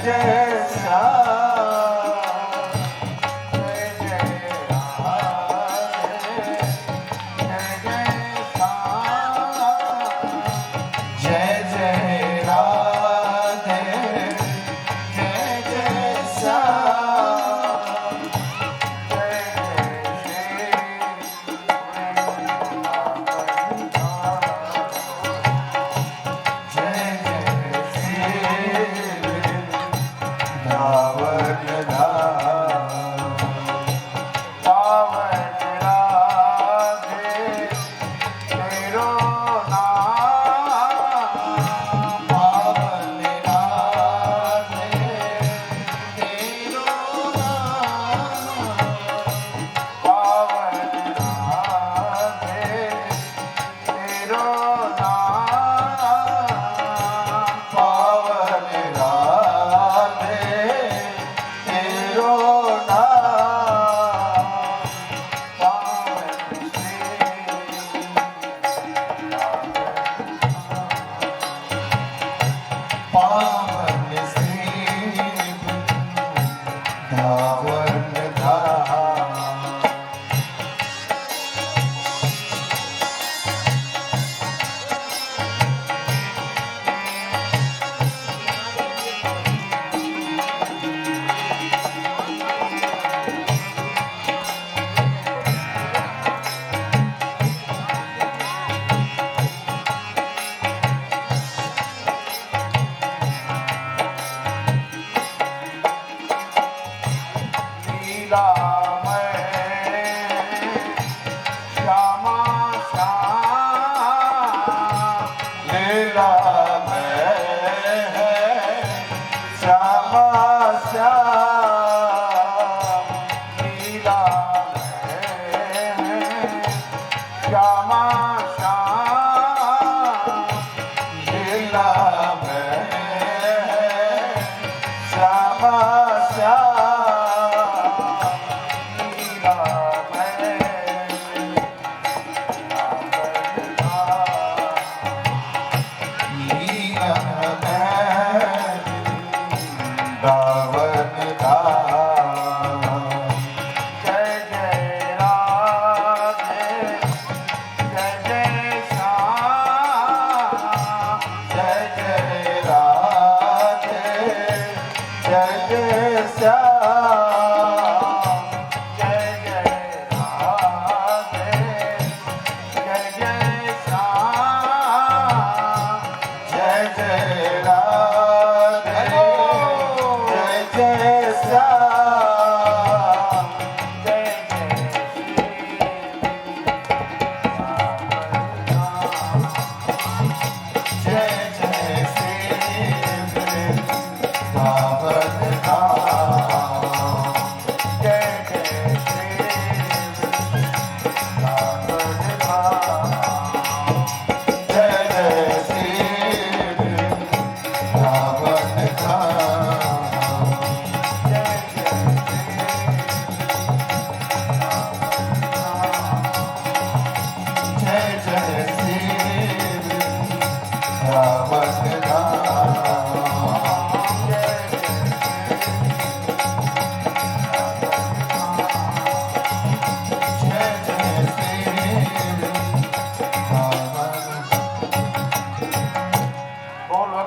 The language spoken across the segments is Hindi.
जय श्याम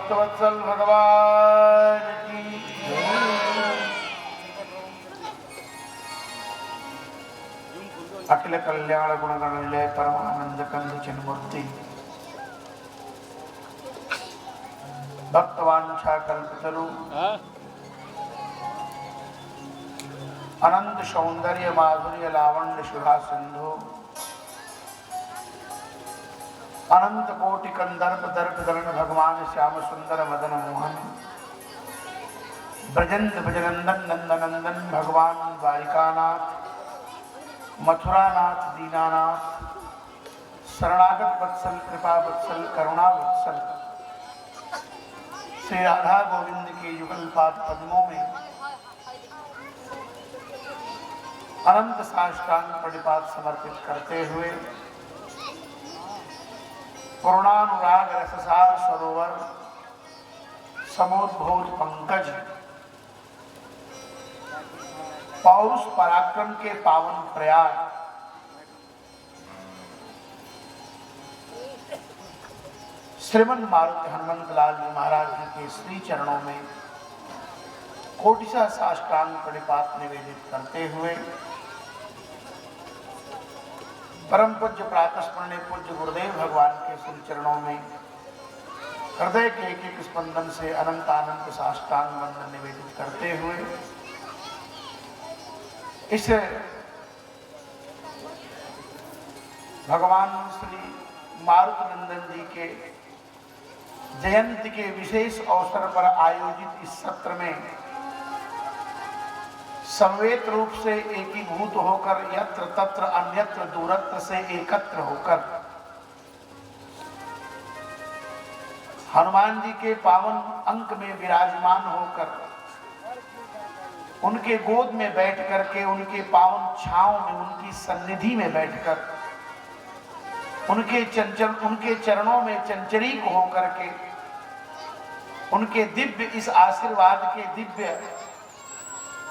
भक्तवत्सल भगवान की अखिल कल्याण गुणगण निलय परमानंद कंद चिन्मूर्ति भक्तवांछा कल्पतरु अनंत सौंदर्य माधुर्य लावण्य शुभा सिंधु अनंत कोटि कंदर्प दर्प दलन भगवान श्याम सुंदर मदन मोहन ब्रजंत ब्रजनंदन नंदनंदन भगवान द्वारिकानाथ मथुरानाथ दीनानाथ शरणागत वत्सल कृपा वत्सल करुणा वत्सल श्री राधा गोविंद के युगल पाद पद्मों में अनंत साष्टांग प्रणिपात समर्पित करते हुए करुणानुराग रससार सरोवर समोद्भोज पंकज पौरुष पराक्रम के पावन प्रयाग श्रीमन मारुति हनुमंत लाल जी महाराज जी के श्री चरणों में कोटिशा साष्टांग प्रणिपात निवेदित करते हुए परम पूज्य प्रातस्मरणीय पूज्य गुरुदेव भगवान के श्री चरणों में हृदय के एक एक स्पंदन से अनंत अनंत साष्टांग वंदन निवेदित करते हुए इस भगवान श्री मारुति नंदन जी के जयंती के विशेष अवसर पर आयोजित इस सत्र में समवेत रूप से एकीभूत होकर यत्र तत्र अन्यत्र दूरत्र से एकत्र होकर हनुमान जी के पावन अंक में विराजमान होकर उनके गोद में बैठ करके उनके पावन छांव में उनकी सन्निधि में बैठकर उनके चरणों में चंचरीक होकर के उनके दिव्य इस आशीर्वाद के दिव्य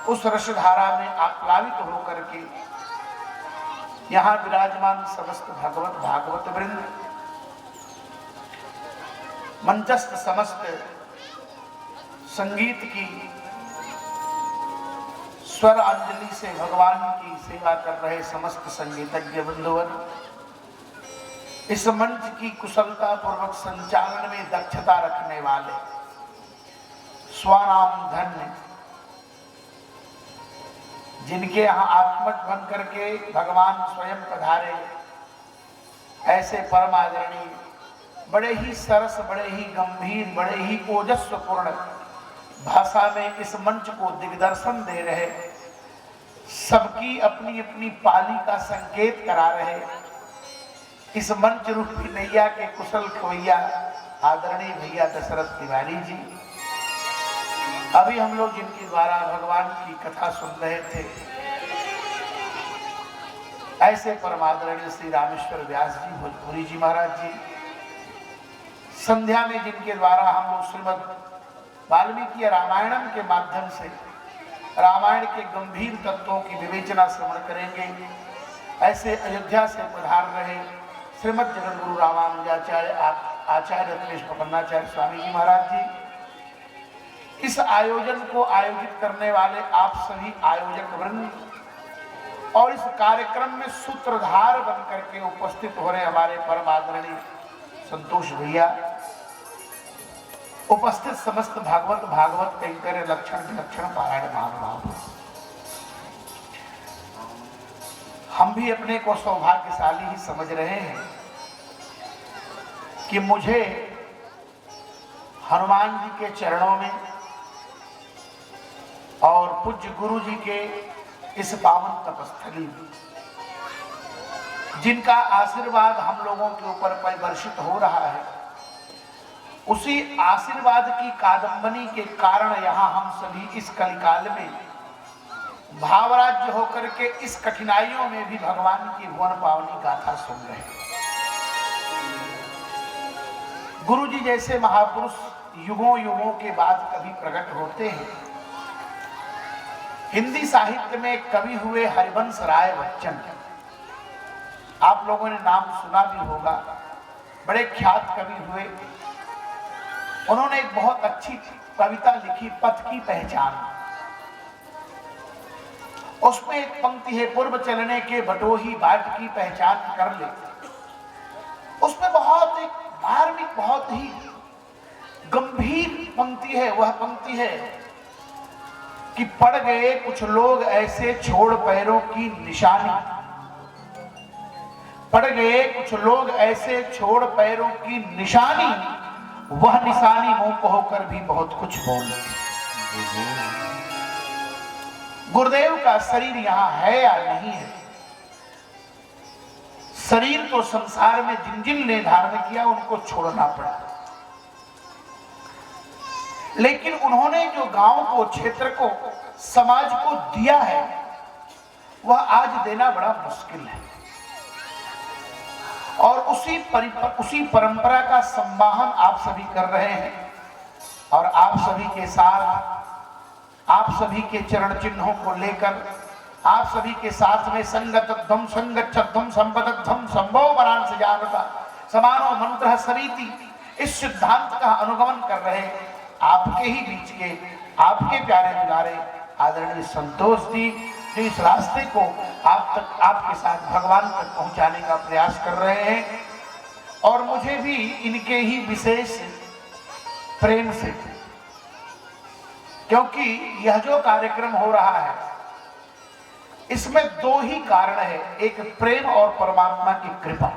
उस रसधारा में आप्लावित होकर के यहाँ विराजमान समस्त भगवत भागवत वृंद मंचस्थ समस्त संगीत की स्वर अंजलि से भगवान की सेवा कर रहे समस्त संगीतज्ञ बंधुवन, इस मंच की कुशलता पूर्वक संचालन में दक्षता रखने वाले स्वानाम धन्य, जिनके यहाँ आत्मज बन करके भगवान स्वयं पधारे, ऐसे परम आदरणीय बड़े ही सरस, बड़े ही गंभीर, बड़े ही ओजस्वपूर्ण भाषा में इस मंच को दिग्दर्शन दे रहे, सबकी अपनी अपनी पाली का संकेत करा रहे इस मंच रूपी नैया के कुशल खवैया आदरणीय भैया दशरथ तिवारी जी, अभी हम लोग जिनके द्वारा भगवान की कथा सुन रहे थे, ऐसे परमादरणीय श्री रामेश्वर व्यास जी भोजपुरी जी महाराज जी, संध्या में जिनके द्वारा हम लोग श्रीमद् वाल्मीकि रामायणम के माध्यम से रामायण के गंभीर तत्वों की विवेचना श्रवण करेंगे, ऐसे अयोध्या से पधार रहे श्रीमद् जगद्गुरु रामानुजाचार्य आचार्य रत्नेश प्रपन्नाचार्य स्वामी जी महाराज जी, इस आयोजन को आयोजित करने वाले आप सभी आयोजक वृंद और इस कार्यक्रम में सूत्रधार बन करके उपस्थित हो रहे हमारे परम आदरणीय संतोष भैया, उपस्थित समस्त भागवत कैंकर्य लक्षण पारायण महानुभाव, हम भी अपने को सौभाग्यशाली ही समझ रहे हैं कि मुझे हनुमान जी के चरणों में और पूज्य गुरु जी के इस पावन तपस्थली में जिनका आशीर्वाद हम लोगों के ऊपर परिवर्षित हो रहा है, उसी आशीर्वाद की कादंबनी के कारण यहाँ हम सभी इस कलिकाल में भावराज्य होकर के इस कठिनाइयों में भी भगवान की भुवन पावनी गाथा सुन रहे हैं। गुरु जी जैसे महापुरुष युगों युगों के बाद कभी प्रकट होते हैं। हिंदी साहित्य में कवि हुए हरिवंश राय बच्चन, आप लोगों ने नाम सुना भी होगा, बड़े ख्यात कवि हुए। उन्होंने एक बहुत अच्छी कविता लिखी, पथ की पहचान। उसमें एक पंक्ति है, पूर्व चलने के बटोही बाट की पहचान कर ले। उसमें बहुत एक धार्मिक, बहुत ही गंभीर पंक्ति है। वह पंक्ति है कि पड़ गए कुछ लोग ऐसे छोड़ पैरों की निशानी, पड़ गए कुछ लोग ऐसे छोड़ पैरों की निशानी, वह निशानी मुंह को होकर भी बहुत कुछ बोलती। गुरुदेव का शरीर यहां है या नहीं है, शरीर तो संसार में जिन जिन ने धारण किया उनको छोड़ना पड़ा, लेकिन उन्होंने जो गांव को, क्षेत्र को, समाज को दिया है, वह आज देना बड़ा मुश्किल है। और उसी परंपरा का संवाहन आप सभी कर रहे हैं और आप सभी के साथ, आप सभी के चरण चिन्हों को लेकर आप सभी के साथ में संगतध्वम संगच्छध्वम संपदध्वम संभव वरान से जानता समानो मंत्र सरीति इस सिद्धांत का अनुगमन कर रहे आपके ही बीच के आपके प्यारे दुलारे आदरणीय संतोष जी जो इस रास्ते को आप तक आपके साथ भगवान तक पहुंचाने का प्रयास कर रहे हैं और मुझे भी इनके ही विशेष प्रेम से, क्योंकि यह जो कार्यक्रम हो रहा है इसमें दो ही कारण है, एक प्रेम और परमात्मा की कृपा।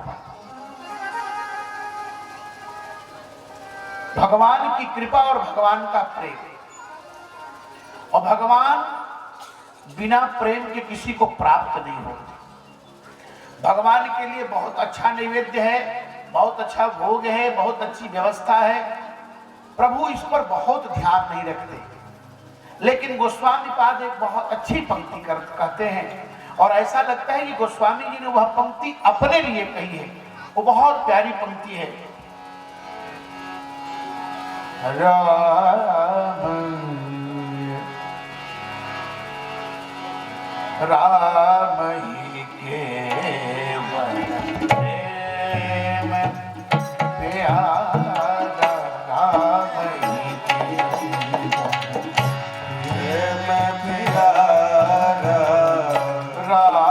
भगवान की कृपा और भगवान का प्रेम, और भगवान बिना प्रेम के किसी को प्राप्त नहीं होते। भगवान के लिए बहुत अच्छा नैवेद्य है, बहुत अच्छा भोग है, बहुत अच्छी व्यवस्था है, प्रभु इस पर बहुत ध्यान नहीं रखते। लेकिन गोस्वामी पाद एक बहुत अच्छी पंक्ति कहते हैं और ऐसा लगता है कि गोस्वामी जी ने वह पंक्ति अपने लिए कही है। वो बहुत प्यारी पंक्ति है। राम ही केवल प्रेम प्यारा, राम ही केवल प्रेम प्यारा, राम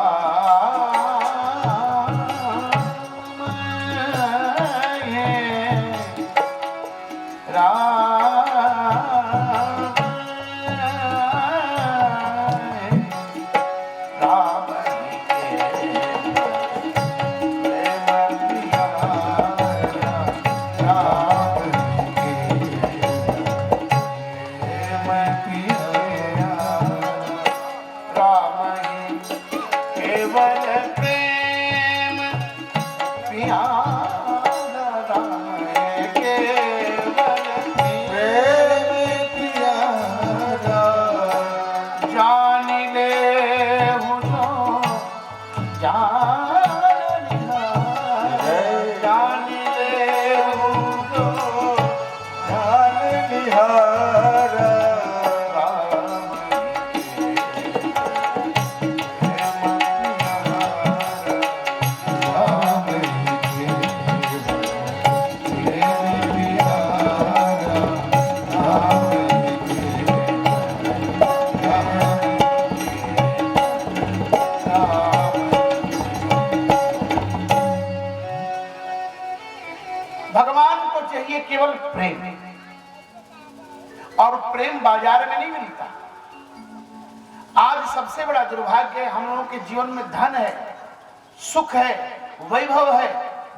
भगवान को चाहिए केवल प्रेम, और प्रेम बाजार में नहीं मिलता। आज सबसे बड़ा दुर्भाग्य है, हम लोगों के जीवन में धन है, सुख है, वैभव है,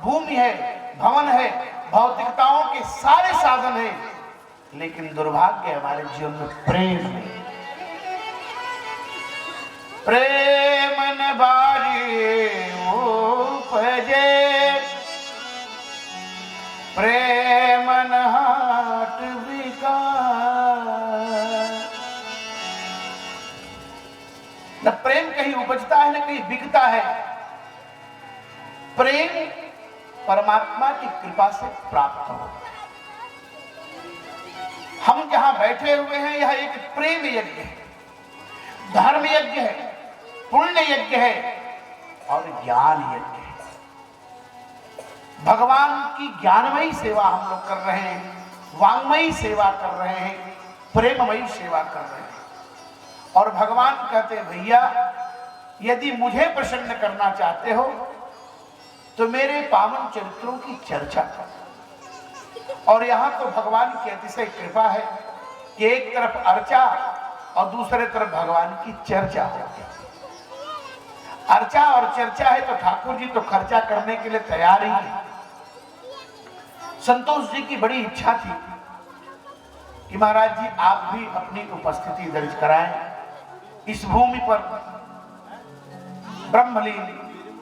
भूमि है, भवन है, भौतिकताओं के सारे साधन है, लेकिन दुर्भाग्य है हमारे जीवन में प्रेम नहीं। प्रेम न बारी उपजे, प्रेम न हाट बिकाए। न प्रेम कहीं उपजता है, न कहीं बिकता है। प्रेम परमात्मा की कृपा से प्राप्त होता है। हम जहां बैठे हुए हैं यह एक प्रेम यज्ञ है, धर्म यज्ञ है, पुण्य यज्ञ है और ज्ञान यज्ञ है। भगवान की ज्ञानमयी सेवा हम लोग कर रहे हैं, वांगमयी सेवा कर रहे हैं, प्रेममयी सेवा कर रहे हैं। और भगवान कहते हैं, भैया यदि मुझे प्रसन्न करना चाहते हो तो मेरे पावन चरित्रों की चर्चा करो। और यहां तो भगवान की अतिशय कृपा है कि एक तरफ अर्चा और दूसरे तरफ भगवान की चर्चा होती है। अर्चा और चर्चा है तो ठाकुर जी तो खर्चा करने के लिए तैयार ही है। संतोष जी की बड़ी इच्छा थी कि महाराज जी आप भी अपनी उपस्थिति दर्ज कराएं। इस भूमि पर ब्रह्मलीन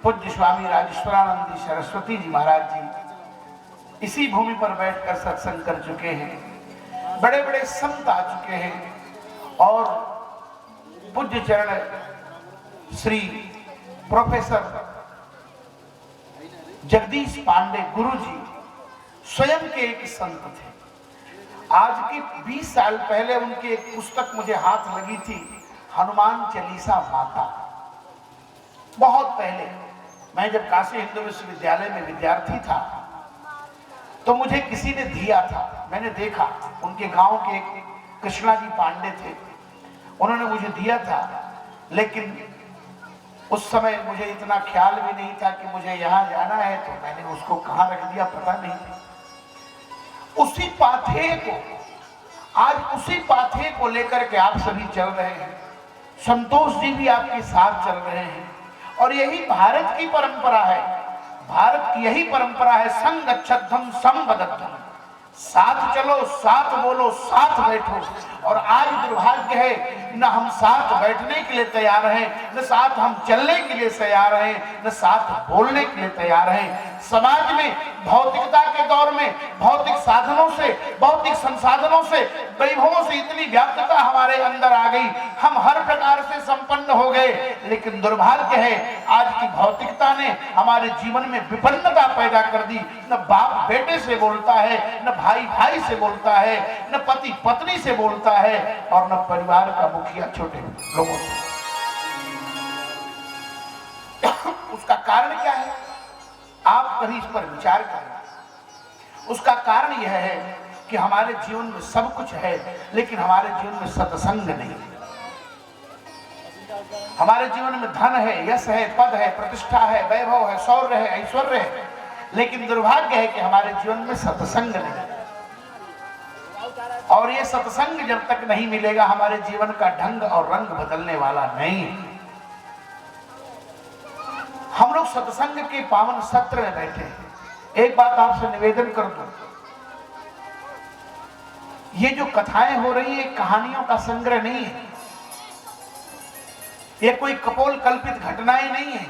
पूज्य स्वामी राजेश्वरानंद सरस्वती जी महाराज जी इसी भूमि पर बैठकर सत्संग कर चुके हैं। बड़े बड़े संत आ चुके हैं और पूज्य चरण श्री प्रोफेसर जगदीश पांडे गुरु जी स्वयं के एक संत थे। आज के 20 साल पहले उनकी एक पुस्तक मुझे हाथ लगी थी, हनुमान चालीसा माता। बहुत पहले मैं जब काशी हिंदू विश्वविद्यालय में विद्यार्थी था तो मुझे किसी ने दिया था, मैंने देखा, उनके गांव के एक कृष्णा जी पांडे थे, उन्होंने मुझे दिया था। लेकिन उस समय मुझे इतना ख्याल भी नहीं था कि मुझे यहाँ जाना है, तो मैंने उसको कहाँ रख दिया पता नहीं। उसी पाथे को आज उसी पाथे को लेकर के आप सभी चल रहे हैं, संतोष जी भी आपके साथ चल रहे हैं, और यही भारत की परंपरा है। भारत की यही परंपरा है, संग गच्छध्वम संवदध्वम, साथ चलो, साथ बोलो, साथ बैठो। और आज दुर्भाग्य है, न हम साथ बैठने के लिए तैयार हैं, न साथ हम चलने के लिए तैयार हैं, न साथ बोलने के लिए तैयार हैं। समाज में भौतिकता के दौर में भौतिक साधनों से, भौतिक संसाधनों से, वैभवों से इतनी व्याप्तता हमारे अंदर आ गई, हम हर प्रकार से संपन्न हो गए। लेकिन दुर्भाग्य है, आज की भौतिकता ने हमारे जीवन में विपन्नता पैदा कर दी। न बाप बेटे से बोलता है, न भाई भाई से बोलता है, न पति पत्नी से बोलता है, और न परिवार का मुखिया छोटे लोगों से। उसका कारण क्या है? आप कभी इस पर विचार करें। उसका कारण यह है कि हमारे जीवन में सब कुछ है, लेकिन हमारे जीवन में सत्संग नहीं है। हमारे जीवन में धन है, यश है, पद है, प्रतिष्ठा है, वैभव है, शौर्य है, ऐश्वर्य है, लेकिन दुर्भाग्य है कि हमारे जीवन में सत्संग नहीं है। और ये सत्संग जब तक नहीं मिलेगा, हमारे जीवन का ढंग और रंग बदलने वाला नहीं है। हम लोग सत्संग के पावन सत्र में बैठे हैं। एक बात आपसे निवेदन कर दूं, ये जो कथाएं हो रही है, कहानियों का संग्रह नहीं है, ये कोई कपोल कल्पित घटनाएं नहीं है,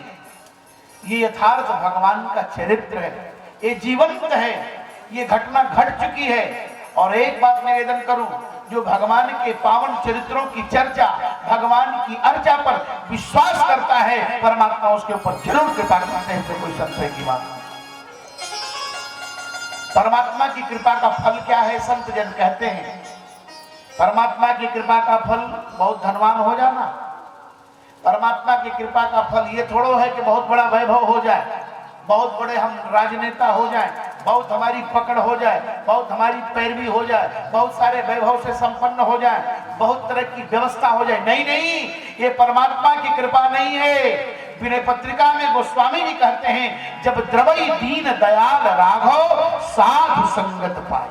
ये यथार्थ भगवान का चरित्र है, ये जीवंत है, ये घटना घट चुकी है। और एक बात निवेदन करूं, जो भगवान के पावन चरित्रों की चर्चा, भगवान की अर्चा पर विश्वास करता है, परमात्मा उसके ऊपर जरूर कृपा करते हैं, इसमें कोई संशय की बात नहीं। परमात्मा की कृपा का फल क्या है? संत जन कहते हैं, परमात्मा की कृपा का फल बहुत धनवान हो जाना। परमात्मा की कृपा का फल ये थोड़ा है कि बहुत बड़ा वैभव हो जाए, बहुत बड़े हम राजनेता हो जाएं, बहुत हमारी पकड़ हो जाए, बहुत हमारी पैरवी हो जाए, बहुत सारे वैभव से संपन्न हो जाए, बहुत तरह की व्यवस्था हो जाए। नहीं नहीं, ये परमात्मा की कृपा नहीं है। विनय पत्रिका में गोस्वामी जी कहते हैं, जब द्रवई दीन दयाल राघव साधु संगत पाए।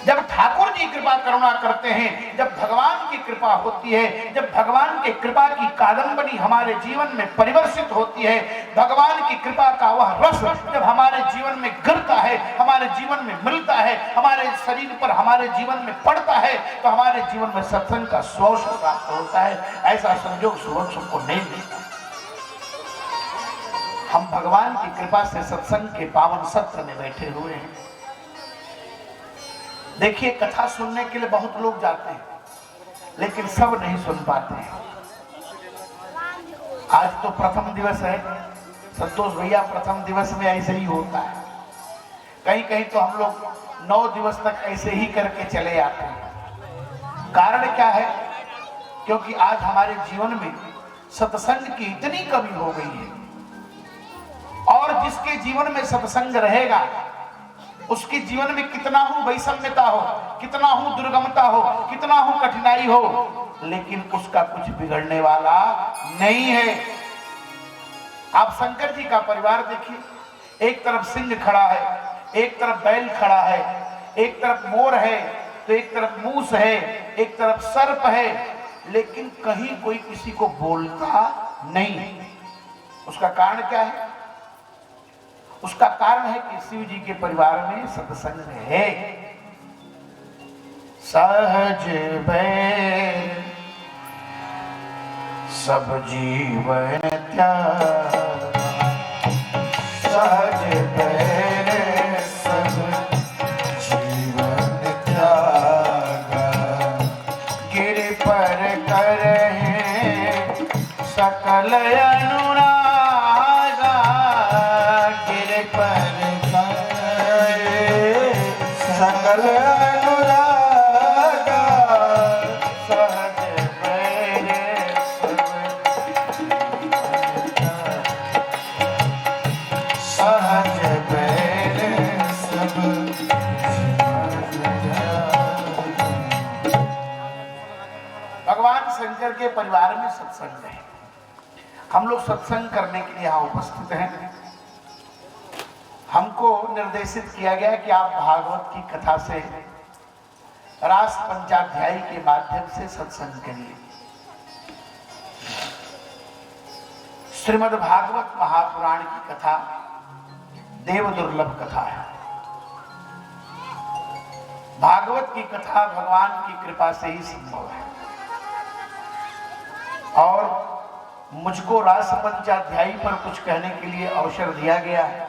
जब ठाकुर जी कृपा करुणा करते हैं, जब भगवान की कृपा होती है, जब भगवान के कृपा की कादंबरी हमारे जीवन में परिवर्तित होती है, भगवान की कृपा का वह रस जब हमारे जीवन में गिरता है, हमारे जीवन में मिलता है, हमारे शरीर पर, हमारे जीवन में पड़ता है, तो हमारे जीवन में सत्संग का स्वश प्राप्त होता है। ऐसा संयोग सुबह सबको नहीं मिलता। हम भगवान की कृपा से सत्संग के पावन सत्र में बैठे हुए हैं। देखिए, कथा सुनने के लिए बहुत लोग जाते हैं, लेकिन सब नहीं सुन पाते हैं। आज तो प्रथम दिवस है, संतोष भैया, प्रथम दिवस में ऐसे ही होता है। कहीं कहीं तो हम लोग 9 दिवस तक ऐसे ही करके चले आते हैं। कारण क्या है? क्योंकि आज हमारे जीवन में सत्संग की इतनी कमी हो गई है, और जिसके जीवन में सत्संग रहेगा, उसके जीवन में कितना हो वैषम्यता हो, कितना हो दुर्गमता हो, कितना हो कठिनाई हो, लेकिन उसका कुछ बिगड़ने वाला नहीं है। आप शंकर जी का परिवार देखिए, एक तरफ सिंह खड़ा है, एक तरफ बैल खड़ा है, एक तरफ मोर है, तो एक तरफ मूस है, एक तरफ सर्प है, लेकिन कहीं कोई किसी को बोलता नहीं। उसका कारण क्या है? उसका कारण है कि शिव जी के परिवार में सत्संग है। सहज भय सब जीवन त्याग, सहज भय सब जीवन त्याग, गिर पर करहे सकल अनुराग, सकल अनुराग, सहज भय के परिवार में सत्संग है। हम लोग सत्संग करने के लिए यहाँ उपस्थित हैं। हमको निर्देशित किया गया कि आप भागवत की कथा से रास पंचाध्यायी के माध्यम से सत्संग करिए। श्रीमद् भागवत महापुराण की कथा देव दुर्लभ कथा है। भागवत की कथा भगवान की कृपा से ही संभव है। और मुझको रास पंचाध्यायी पर कुछ कहने के लिए अवसर दिया गया है।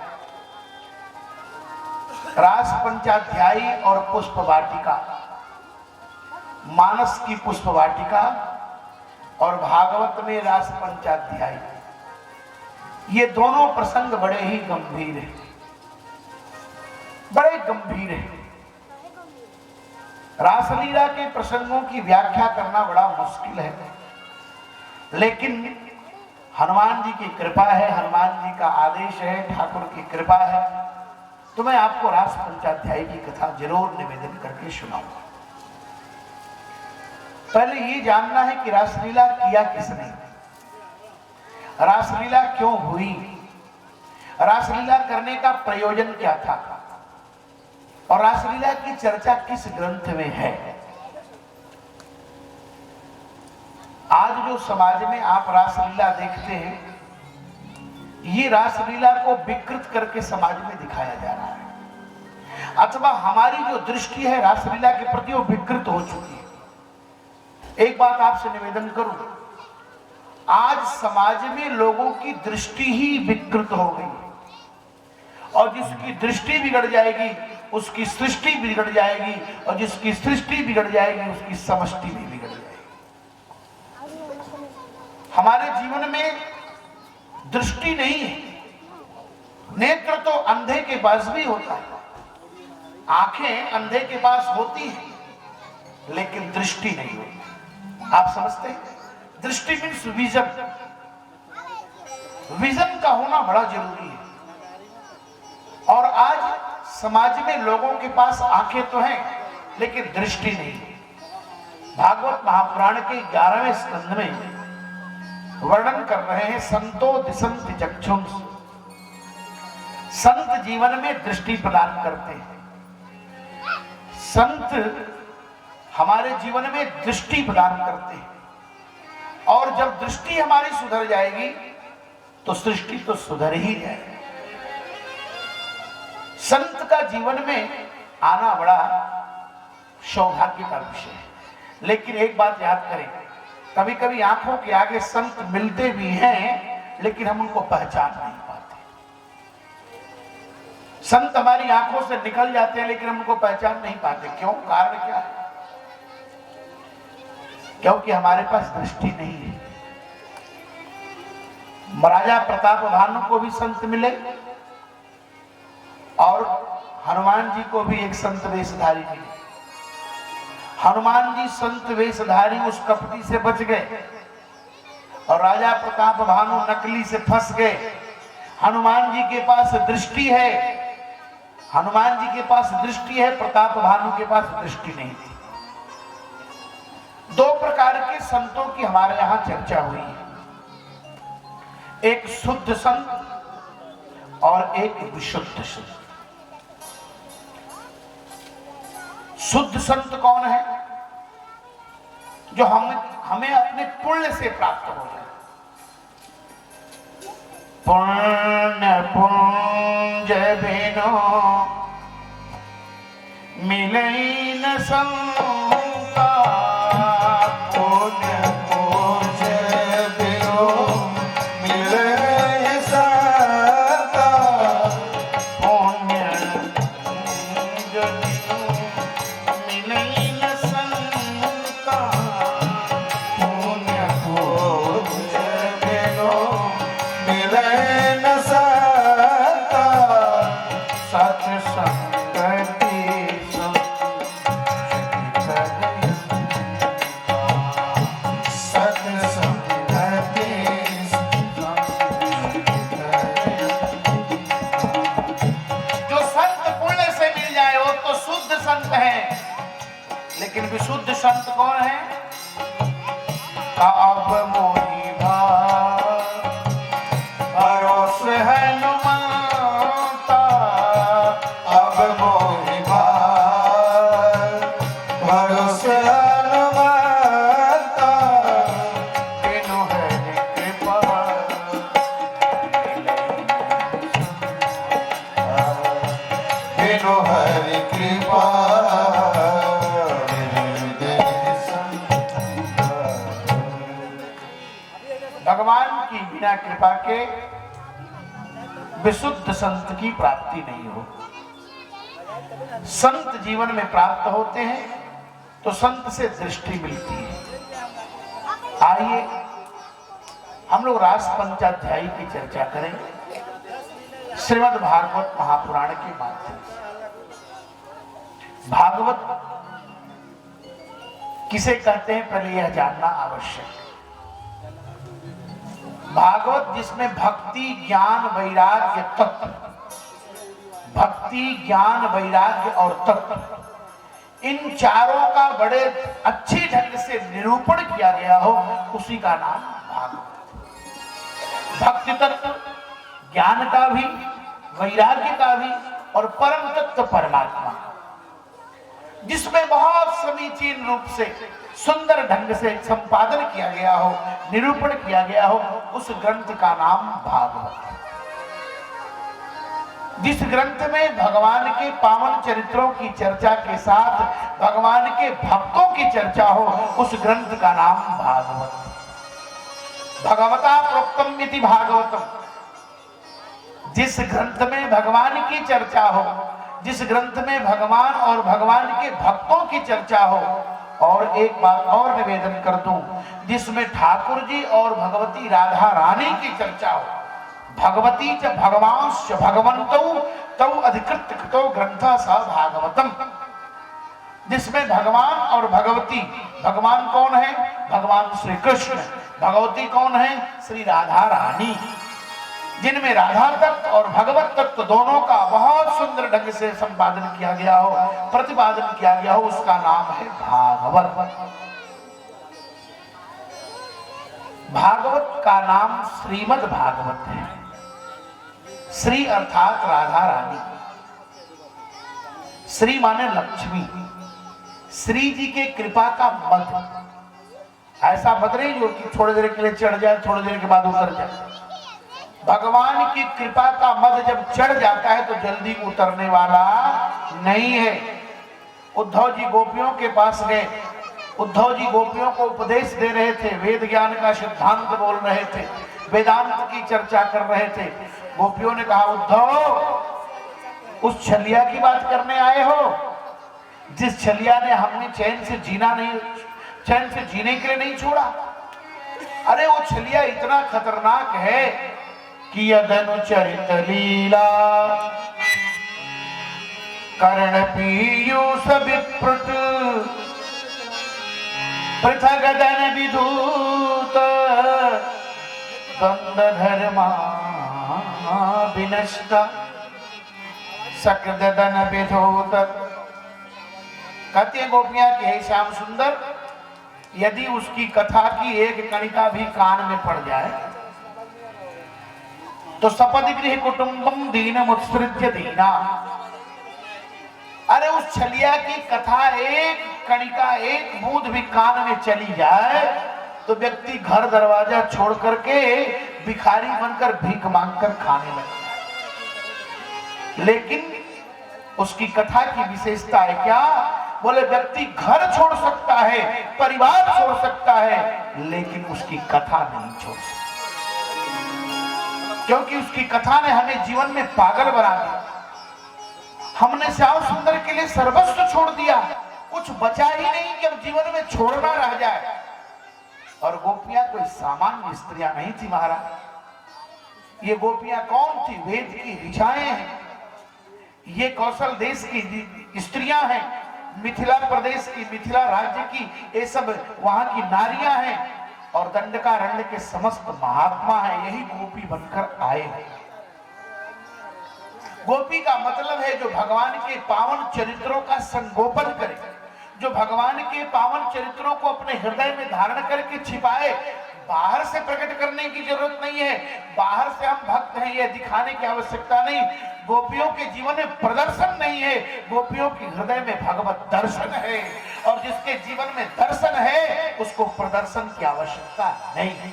रास पंचाध्यायी और पुष्प वाटिका, मानस की पुष्प वाटिका और भागवत में रास पंचाध्यायी, ये दोनों प्रसंग बड़े ही गंभीर हैं, बड़े गंभीर हैं। रासलीला के प्रसंगों की व्याख्या करना बड़ा मुश्किल है, लेकिन हनुमान जी की कृपा है, हनुमान जी का आदेश है, ठाकुर की कृपा है, तो मैं आपको रास पंचाध्यायी की कथा जरूर निवेदन करके सुनाऊंगा। पहले ये जानना है कि रासलीला किया किसने, रासलीला क्यों हुई, रासलीला करने का प्रयोजन क्या था, और रासलीला की चर्चा किस ग्रंथ में है। आज जो समाज में आप रासलीला देखते हैं, ये रासलीला को विकृत करके समाज में दिखाया जा रहा है, अथवा हमारी जो दृष्टि है रासलीला के प्रति वो विकृत हो चुकी है। एक बात आपसे निवेदन करूं, आज समाज में लोगों की दृष्टि ही विकृत हो गई, और जिसकी दृष्टि बिगड़ जाएगी उसकी सृष्टि बिगड़ जाएगी, और जिसकी सृष्टि बिगड़ जाएगी उसकी समष्टि भी बिगड़ जाएगी। हमारे जीवन में दृष्टि नहीं है। नेत्र तो अंधे के पास भी होता है, आंखें अंधे के पास होती हैं, लेकिन दृष्टि नहीं होती। आप समझते हैं? दृष्टि मीन्स विजन, विजन का होना बड़ा जरूरी है। और आज समाज में लोगों के पास आंखें तो हैं, लेकिन दृष्टि नहीं है। भागवत महापुराण के 11वें स्कंध में वर्णन कर रहे हैं संतो दिशन्ति चक्षुंस, संत जीवन में दृष्टि प्रदान करते हैं। संत हमारे जीवन में दृष्टि प्रदान करते हैं, और जब दृष्टि हमारी सुधर जाएगी तो सृष्टि तो सुधर ही जाएगी। संत का जीवन में आना बड़ा सौभाग्य का विषय है। लेकिन एक बात याद करें, कभी कभी आंखों के आगे संत मिलते भी हैं, लेकिन हम उनको पहचान नहीं पाते। संत हमारी आंखों से निकल जाते हैं, लेकिन हम उनको पहचान नहीं पाते। क्यों? कारण क्या है? क्योंकि हमारे पास दृष्टि नहीं है। महाराजा प्रताप भानु को भी संत मिले, और हनुमान जी को भी एक संत वेशधारी मिले। हनुमान जी संत वेशधारी उस कपटी से बच गए, और राजा प्रताप भानु नकली से फंस गए। हनुमान जी के पास दृष्टि है, हनुमान जी के पास दृष्टि है, प्रताप भानु के पास दृष्टि नहीं थी। दो प्रकार के संतों की हमारे यहां चर्चा हुई है, एक शुद्ध संत और एक विशुद्ध संत। शुद्ध संत कौन है? जो हमें अपने पुण्य से प्राप्त हो जाए। पुण्य पुंज बिनो मिले न संता, पुण्य पुंज बिनो मिले न संता, पुण्य पुंज मिले न संता, पुण्य पुंज बिनो मिले न संता, सत्संगति लेकिन विशुद्ध संत कौन है? अब मोहि भरोस हनुमंता, अब मोहि भरोस हनुमंता, बिनु हरि कृपा बिनु हरि कृपा भगवान की बिना कृपा के विशुद्ध संत की प्राप्ति नहीं हो। संत जीवन में प्राप्त होते हैं तो संत से दृष्टि मिलती है। आइए हम लोग रास पंचाध्यायी की चर्चा करें श्रीमद् भागवत महापुराण के माध्यम से। भागवत किसे कहते हैं पहले यह जानना आवश्यक है। भागवत जिसमें भक्ति ज्ञान वैराग्य तत्व, भक्ति ज्ञान वैराग्य और तत्व, इन चारों का बड़े अच्छी ढंग से निरूपण किया गया हो, उसी का नाम भागवत। भक्ति तत्व, ज्ञान का भी, वैराग्य का भी और परम तत्व परमात्मा, जिसमें बहुत समीचीन रूप से सुंदर ढंग से संपादन किया गया हो, निरूपण किया गया हो, उस ग्रंथ का नाम भागवत। जिस ग्रंथ में भगवान के पावन चरित्रों की चर्चा के साथ भगवान के भक्तों की चर्चा हो, उस ग्रंथ का नाम भागवत। भगवता प्रोक्तम इति भागवतम, जिस ग्रंथ में भगवान की चर्चा हो, जिस ग्रंथ में भगवान और भगवान के भक्तों की चर्चा हो, और एक बात और निवेदन कर दूं, जिसमें ठाकुर जी और भगवती राधा रानी की चर्चा हो, भगवती च भगवांश्च भगवन्तौ तौ अधिकृत कृतो ग्रंथ स भागवतम, जिसमें भगवान और भगवती, भगवान कौन है? भगवान श्री कृष्ण। भगवती कौन है? श्री राधा रानी। जिनमें राधा तत्व और भगवत तत्व दोनों का बहुत सुंदर ढंग से संपादन किया गया हो, प्रतिपादन किया गया हो, उसका नाम है भागवत। भागवत का नाम श्रीमद् भागवत है। श्री अर्थात राधा रानी, श्री माने लक्ष्मी, श्री जी के कृपा का मद, ऐसा मद नहीं जो कि थोड़ी देर के लिए चढ़ जाए, थोड़ी देर के बाद उतर जाए। भगवान की कृपा का मद जब चढ़ जाता है तो जल्दी उतरने वाला नहीं है। उद्धव जी गोपियों के पास गए, उद्धव जी गोपियों को उपदेश दे रहे थे, वेद ज्ञान का सिद्धांत बोल रहे थे, वेदांत की चर्चा कर रहे थे। गोपियों ने कहा, उद्धव उस छलिया की बात करने आए हो जिस छलिया ने हमें चैन से जीना नहीं, चैन से जीने के लिए नहीं छोड़ा? अरे वो छलिया इतना खतरनाक है कि यदनुचरित लीला कर्ण पीयूष विप्रुत पृथगदन विधूत द्वंद धर्मा विनष्ट सकृदन विधूत। कहती है गोपियां कि हे श्याम सुंदर, यदि उसकी कथा की एक कणिका भी कान में पड़ जाए तो सपदि गृह कुटुंबम दीनम उत्सृज्य दीना। अरे उस छलिया की कथा एक कणिका, एक बूंद भी कान में चली जाए तो व्यक्ति घर दरवाजा छोड़ करके भिखारी बनकर भीख मांगकर खाने लगता है। लेकिन उसकी कथा की विशेषता है क्या? बोले व्यक्ति घर छोड़ सकता है, परिवार छोड़ सकता है, लेकिन उसकी कथा नहीं छोड़ सकता, क्योंकि उसकी कथा ने हमें जीवन में पागल बना दिया। हमने श्याम सुंदर के लिए सर्वस्व छोड़ दिया, कुछ बचा ही नहीं कि अब जीवन में छोड़ना रह जाए। और गोपियां कोई सामान्य स्त्रियां नहीं थी महाराज। ये गोपियां कौन थी? वेद की ऋचाएं हैं, ये कौशल देश की स्त्रियां हैं, मिथिला प्रदेश की, मिथिला राज्य की, ये सब वहां की नारियां हैं, और दंडकारण्य के समस्त महात्मा हैं। यही गोपी बनकर आए हैं। गोपी का मतलब है जो भगवान के पावन चरित्रों का संगोपन करे, जो भगवान के पावन चरित्रों को अपने हृदय में धारण करके छिपाए, बाहर से प्रकट करने की जरूरत नहीं है। बाहर से हम भक्त हैं यह दिखाने की आवश्यकता नहीं। गोपियों के जीवन में प्रदर्शन नहीं है, गोपियों के हृदय में भगवत दर्शन है, और जिसके जीवन में दर्शन है उसको प्रदर्शन की आवश्यकता नहीं है।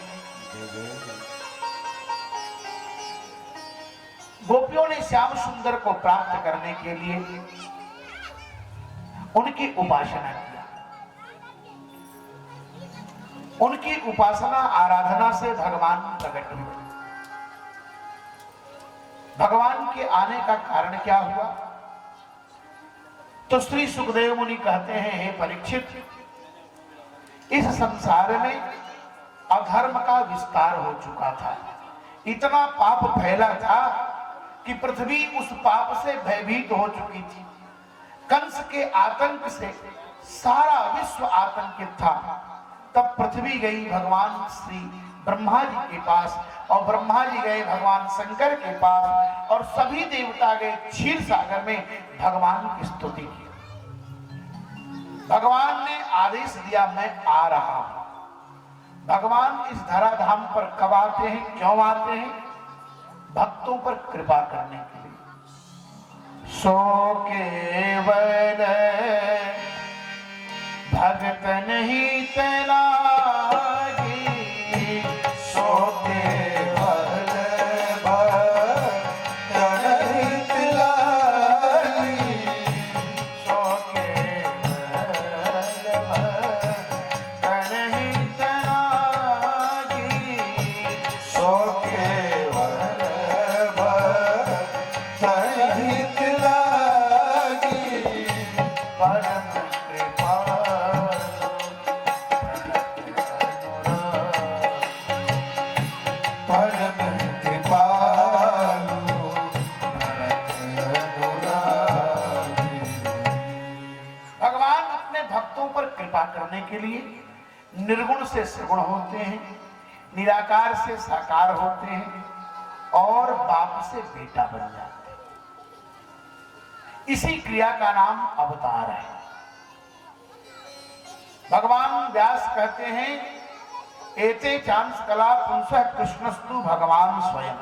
गोपियों ने श्याम सुंदर को प्राप्त करने के लिए उनकी उपासना किया। उनकी उपासना आराधना से भगवान प्रकट हुए। भगवान के आने का कारण क्या हुआ? तो श्री सुखदेव मुनि कहते हैं, हे परीक्षित, इस संसार में अधर्म का विस्तार हो चुका था। इतना पाप फैला था कि पृथ्वी उस पाप से भयभीत हो चुकी थी। कंस के आतंक से सारा विश्व आतंकित था। तब पृथ्वी गई भगवान श्री ब्रह्मा जी के पास, और ब्रह्मा जी गए भगवान शंकर के पास, और सभी देवता गए क्षीर सागर में भगवान की स्तुति की। भगवान ने आदेश दिया, मैं आ रहा हूं। भगवान इस धराधाम पर कब आते हैं, क्यों आते हैं? भक्तों पर कृपा करने के लिए। सो केवल भगत नहीं तलागी, सो केवल भगत नहीं तलागी, सो केवल भगत नहीं तलागी, सो केवल भगत नहीं तलागी, परम कृपालु परम कृपालु अनुरागी। भगवान अपने भक्तों पर कृपा करने के लिए निर्गुण से सगुण होते हैं, निराकार से साकार होते हैं, और बाप से बेटा बन जाते हैं। इसी क्रिया का नाम अवतार है। भगवान व्यास कहते हैं, एते चांस कला पुंसः कृष्णस्तु भगवान स्वयं।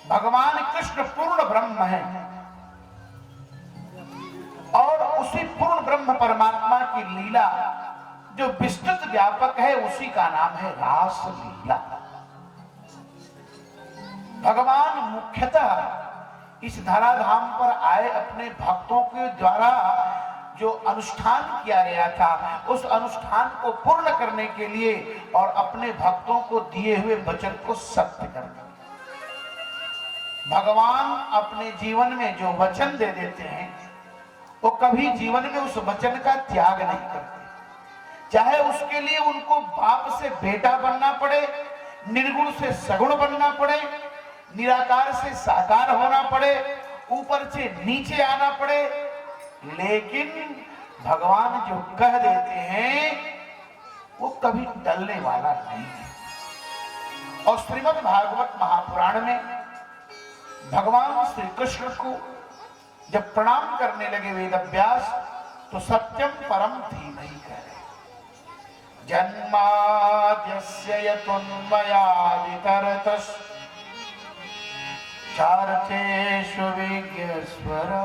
भगवान कृष्ण पूर्ण ब्रह्म है, और उसी पूर्ण ब्रह्म परमात्मा की लीला जो विस्तृत व्यापक है, उसी का नाम है रास लीला। भगवान मुख्यतः इस धराधाम पर आए अपने भक्तों के द्वारा जो अनुष्ठान किया गया था, उस अनुष्ठान को पूर्ण करने के लिए और अपने भक्तों को दिए हुए वचन को सत्य करने। भगवान अपने जीवन में जो वचन दे देते हैं, वो कभी जीवन में उस वचन का त्याग नहीं करते। चाहे उसके लिए उनको बाप से बेटा बनना पड़े, निर्गुण से सगुण बनना पड़े, निराकार से साकार होना पड़े, ऊपर से नीचे आना पड़े, लेकिन भगवान जो कह देते हैं वो कभी टलने वाला नहीं है। और श्रीमद् भागवत महापुराण में भगवान श्री कृष्ण को जब प्रणाम करने लगे वेदव्यास, तो सत्यम परम धीमहि कह रहे। जन्माद्यस्य यतोन्मयादितरतश्च चार्थेषु विज्ञस्वरा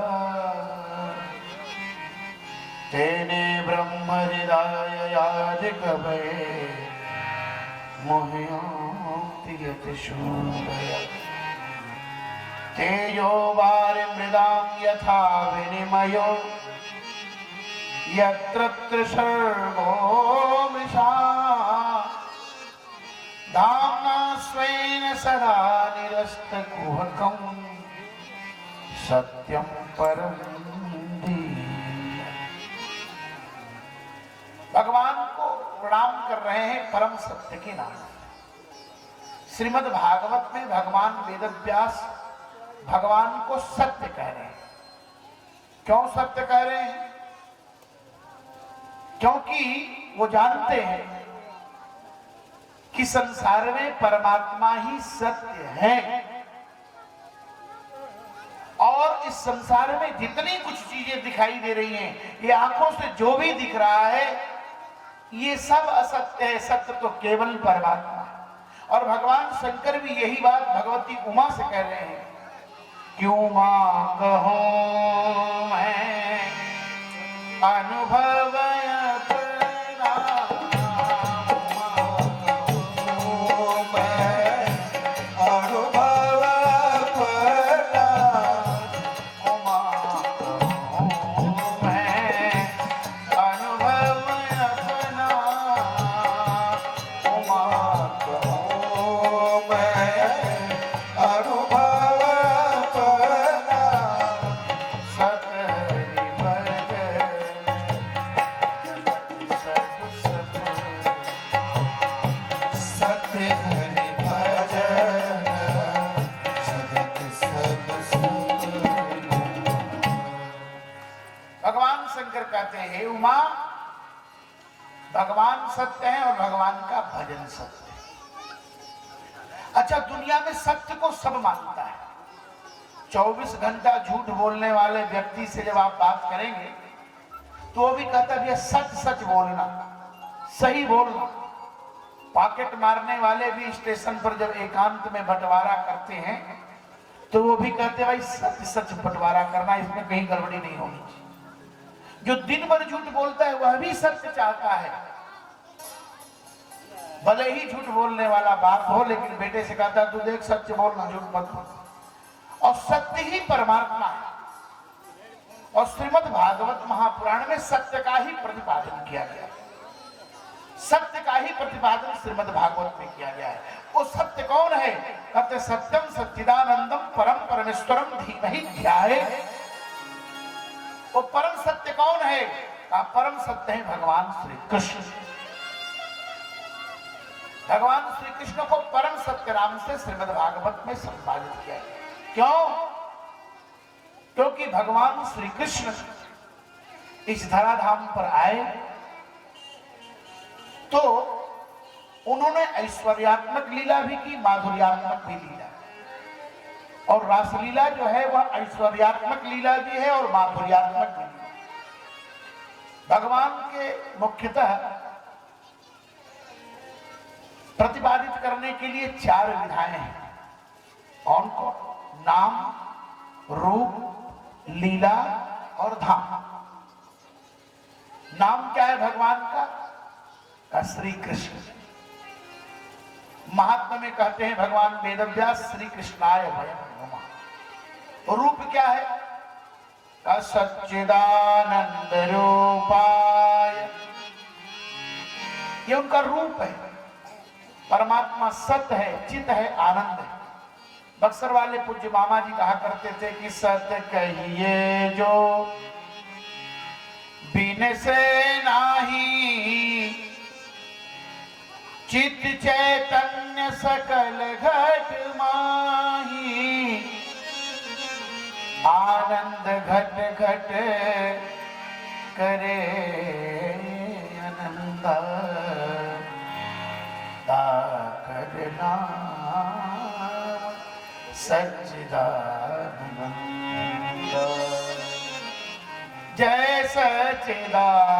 तेने ब्रह्म हृदयादिकवये मोहयान्ति यतिशूदया तेजो वारिमृदां यथा विनिमयो यत्र सर्वो मृषा धाम्ना स्वेन सदा निरस्तकुहकं सत्यं परं धीमहि। भगवान को प्रणाम कर रहे हैं परम सत्य के नाम। श्रीमद् भागवत में भगवान वेदव्यास भगवान को सत्य कह रहे हैं। क्यों सत्य कह रहे हैं? क्योंकि वो जानते हैं कि संसार में परमात्मा ही सत्य है, और इस इस संसार में जितनी कुछ चीजें दिखाई दे रही हैं, ये आंखों से जो भी दिख रहा है ये सब असत्य है, सत्य तो केवल परमात्मा है। और भगवान शंकर भी यही बात भगवती उमा से कह रहे हैं कि उमा कहो मैं अनुभव उमा, भगवान सत्य है और भगवान का भजन सत्य है। अच्छा, दुनिया में सत्य को सब मानता है। 24 घंटा झूठ बोलने वाले व्यक्ति से जब आप बात करेंगे तो वो भी कहता है सच सच बोलना, सही बोलना। पॉकेट मारने वाले भी स्टेशन पर जब एकांत में बंटवारा करते हैं तो वो भी कहते हैं भाई सच सच बंटवारा करना, इसमें कहीं गड़बड़ी नहीं होनी चाहिए। जो दिन भर झूठ बोलता है वह भी सत्य चाहता है, भले ही झूठ बोलने वाला बाप हो, लेकिन बेटे से कहता है तू देख सच बोलना, झूठ मत बोल। और सत्य ही परमात्मा है। और श्रीमद् भागवत महापुराण में सत्य का ही प्रतिपादन किया गया है। सत्य का ही प्रतिपादन श्रीमद् भागवत में किया गया है। वो सत्य कौन है? कहते सत्यम सच्चिदानंदम परम परमेश्वरम धीमहि ध्याये। वो परम सत्य कौन है? परम सत्य है भगवान श्री कृष्ण। भगवान श्री कृष्ण को परम सत्य नाम से श्रीमद् भागवत में संपादित किया गया। क्यों? क्योंकि भगवान श्री कृष्ण इस धराधाम पर आए तो उन्होंने ऐश्वर्यात्मक लीला भी की, माधुर्यात्मक भी लीला। और रासलीला जो है वह ऐश्वर्यात्मक लीला भी है और माधुर्यात्मक भी है। भगवान के मुख्यतः प्रतिपादित करने के लिए 4 विधाएं हैं। कौन कौन? नाम, रूप, लीला और धाम। नाम क्या है भगवान का? श्री कृष्ण। महात्मा में कहते हैं भगवान वेदव्यास श्री कृष्णाय वयम नमः। रूप क्या है? सच्चिदानंद रूपाय, ये उनका रूप है। परमात्मा सत्य है, चित है, आनंद है। बक्सर वाले पूज्य मामा जी कहा करते थे कि सत्य कहिए जो बिन से नाही, चित चैतन्य सकल घट माही, आनंद घट घट करे अनंत, करना सच्चिदानंद। जय सच्चिदानंद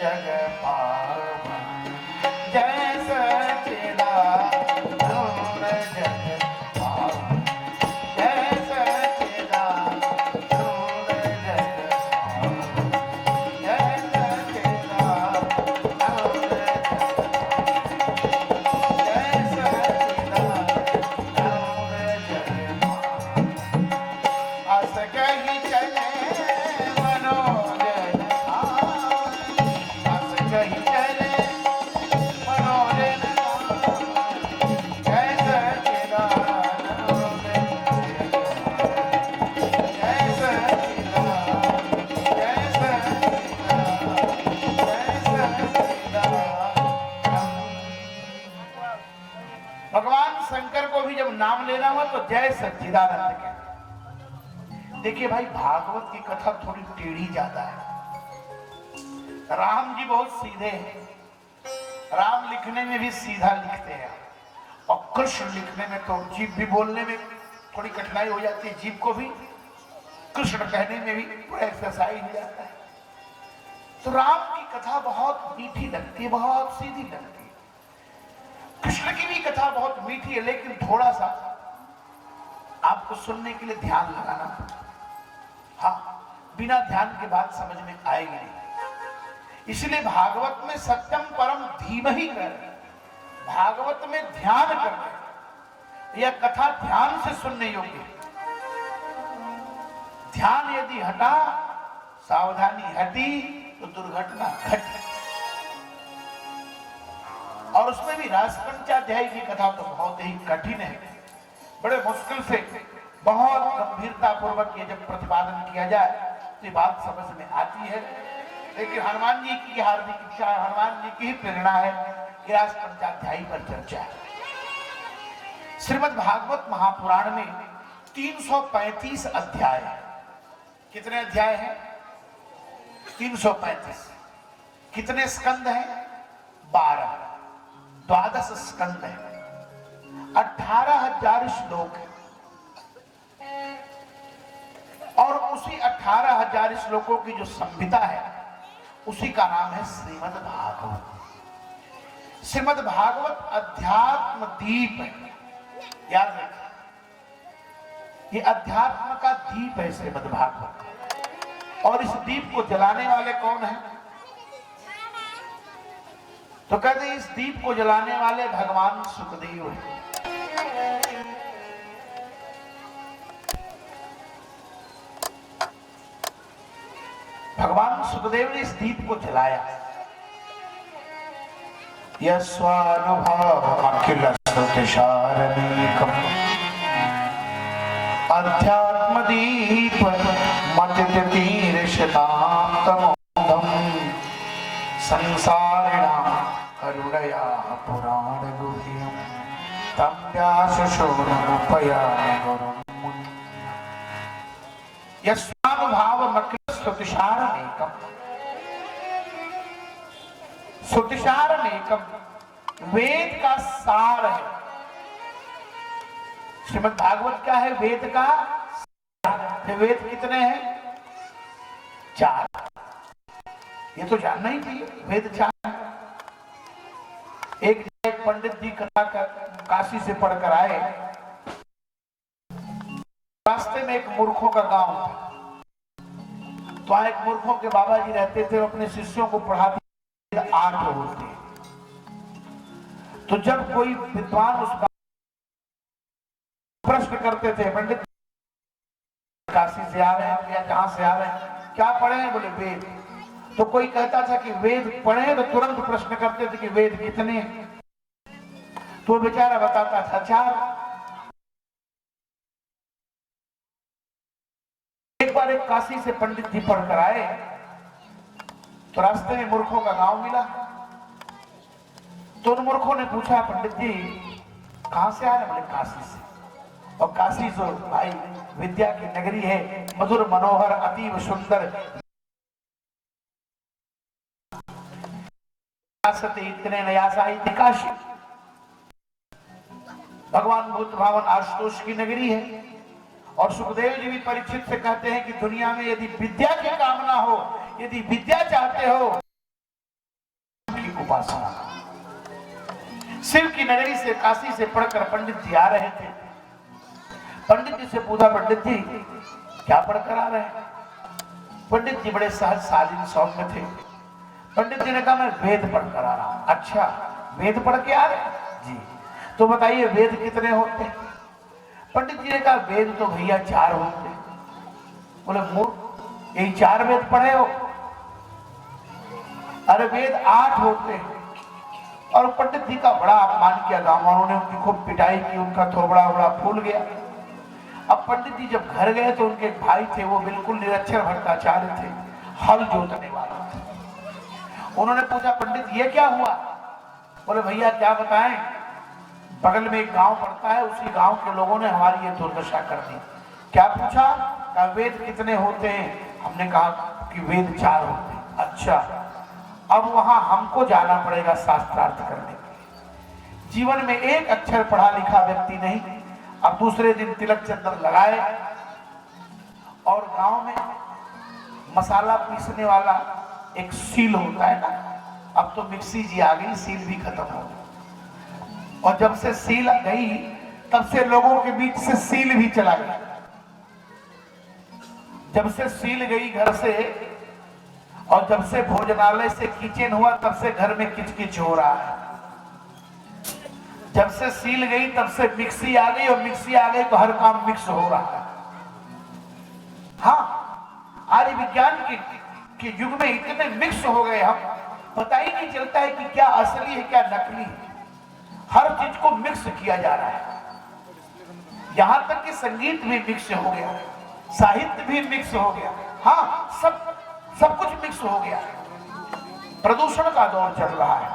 जग पावन, जय सच्चिदानंद जग पावन, जय सच्चिदानंद जग पावन, जय सच्चिदानंद जय सच्चिदानंद जग पावन। अस कहीं चले मनोरथ, अस कहीं चले भगवान शंकर को भी जब नाम लेना हुआ तो जय सच्चिदानंद कहते। देखिए भाई, भागवत की कथा थोड़ी टेढ़ी ज्यादा है। राम जी बहुत सीधे हैं, राम लिखने में भी सीधा लिखते हैं और कृष्ण लिखने में तो जीभ भी बोलने में थोड़ी कठिनाई हो जाती है जीभ को भी, कृष्ण कहने में भी पूरा एक्सरसाइज हो जाता है। तो राम की कथा बहुत मीठी लगती है, बहुत सीधी लगती है। कृष्ण की भी कथा बहुत मीठी है, लेकिन थोड़ा सा आपको सुनने के लिए ध्यान लगाना पड़ता। हाँ, बिना ध्यान के बात समझ में आएगी नहीं। इसलिए भागवत में सत्यम परम धीमहि कर, भागवत में ध्यान करना, यह कथा ध्यान से सुनने योग्य है। ध्यान यदि हटा, सावधानी हटी, तो दुर्घटना घटी। और उसमें भी रासपंचाध्याय की कथा तो बहुत ही कठिन है, बड़े मुश्किल से, बहुत गंभीरता पूर्वक ये जब प्रतिपादन किया जाए तो ये बात समझ में आती है। लेकिन हनुमान जी की हार्दिक इच्छा है, हनुमान जी की ही प्रेरणा है कि रासपंचाध्याय पर चर्चा है। श्रीमद् भागवत महापुराण में 335 अध्याय है। कितने अध्याय हैं? 335। कितने स्कंद हैं? 12। 12 स्कंद है, 18,000 श्लोक है। और उसी 18,000 श्लोकों की जो संहिता है उसी का नाम है श्रीमद् भागवत। श्रीमद् भागवत अध्यात्म दीप है, याद रखिए, ये अध्यात्म का दीप है श्रीमद् भागवत। और इस दीप को जलाने वाले कौन हैं? तो कहते हैं इस दीप को जलाने वाले भगवान सुखदेव हैं। भगवान सुखदेव ने इस दीप को जलाया। यस्वानुभवमखिल स्तुतिशारमेकम् अध्यात्म दीप मतितीर्षतां तमोघम् संसारिणां करुणया पुराण गुह्यम् तं व्यासशोरमुपयामि गुरुम्। यस्वानुभावमखिल स्तुतिशारमेकम्, स्तुतिशारमेकम् वेद का सार है। श्रीमद् भागवत क्या है? वेद का सार। वेद कितने हैं? 4। ये तो जानना ही चाहिए, वेद 4। एक पंडित जी कथा कर काशी से पढ़कर आए। रास्ते में एक मूर्खों का गांव था। तो एक मूर्खों के बाबा जी रहते थे, अपने शिष्यों को पढ़ाते 8 होते। तो जब कोई विद्वान उसका प्रश्न करते थे, पंडित काशी से आ रहे हैं या जहां से आ रहे हैं, क्या पढ़े हैं? बोले वेद। तो कोई कहता था कि वेद पढ़े, तो तुरंत प्रश्न करते थे कि वेद कितने हैं? तो बेचारा बताता था 4। एक बार एक काशी से पंडित जी पढ़कर आए, तो रास्ते में मूर्खों का गांव मिला। तो उन मूर्खों ने पूछा, पंडित जी कहां से आ रहे? बोले काशी से। और काशी जो भाई विद्या की नगरी है, मधुर मनोहर अतीव सुंदर, इतने नया साहित्य काशी, भगवान बुद्ध भावन आशुतोष की नगरी है। और सुखदेव जी भी परीक्षित से कहते हैं कि दुनिया में यदि विद्या की कामना हो, यदि विद्या चाहते हो, की उपासना। शिव की नगरी से, काशी से पढ़कर पंडित जी आ रहे थे। पंडित जी से पूछा, पंडित जी क्या पढ़कर आ रहे हैं? पंडित जी बड़े सहज शालीन सौम्य थे। पंडित जी ने कहा, मैं वेद पढ़कर आ रहा हूं। अच्छा, वेद पढ़ के आ रहे हैं? जी। तो बताइए वेद कितने होते हैं? पंडित जी ने कहा, वेद तो भैया 4 होते। बोले मूर्ख, यही 4 वेद पढ़े हो? अरे वेद 8 होते हैं। और पंडित जी का बड़ा अपमान किया, गांव वालों ने उनकी खूब पिटाई की, उनका थोबड़ा उबड़ा फूल गया। अब पंडित जी जब घर गए तो उनके एक भाई थे, वो बिल्कुल निरक्षर भट्टाचार्य थे, हल जोतने वाले थे। उन्होंने पूछा, पंडित ये क्या हुआ? बोले भैया क्या बताएं, बगल में एक गांव पड़ता है, उसी गांव के लोगों ने हमारी ये दुर्दशा कर दी। क्या पूछा? कहा वेद कितने होते हैं? हमने कहा कि वेद 4 होते हैं। अच्छा, अब वहां हमको जाना पड़ेगा शास्त्रार्थ करने के लिए। जीवन में एक अक्षर पढ़ा लिखा व्यक्ति नहीं, अब दूसरे दिन तिलक चंदन लगाए और गांव में मसाला पीसने वाला एक सील होता है ना, अब तो मिक्सी जी आ गई, सील भी खत्म हो गई। और जब से सील गई तब से लोगों के बीच से सील भी चला गया। जब से सील गई घर से और जब से भोजनालय से किचन हुआ तब से घर में किचकिच हो रहा है। जब से सील गई तब से मिक्सी आ गई और मिक्सी आ गई तो हर काम मिक्स हो रहा है। हाँ, आर्य विज्ञान के युग में इतने मिक्स हो गए हम, पता ही नहीं चलता है कि क्या असली है क्या नकली है। हर चीज को मिक्स किया जा रहा है। यहां तक कि संगीत भी मिक्स हो गया, साहित्य भी मिक्स हो गया। हाँ, सब कुछ मिक्स हो गया। प्रदूषण का दौर चल रहा है।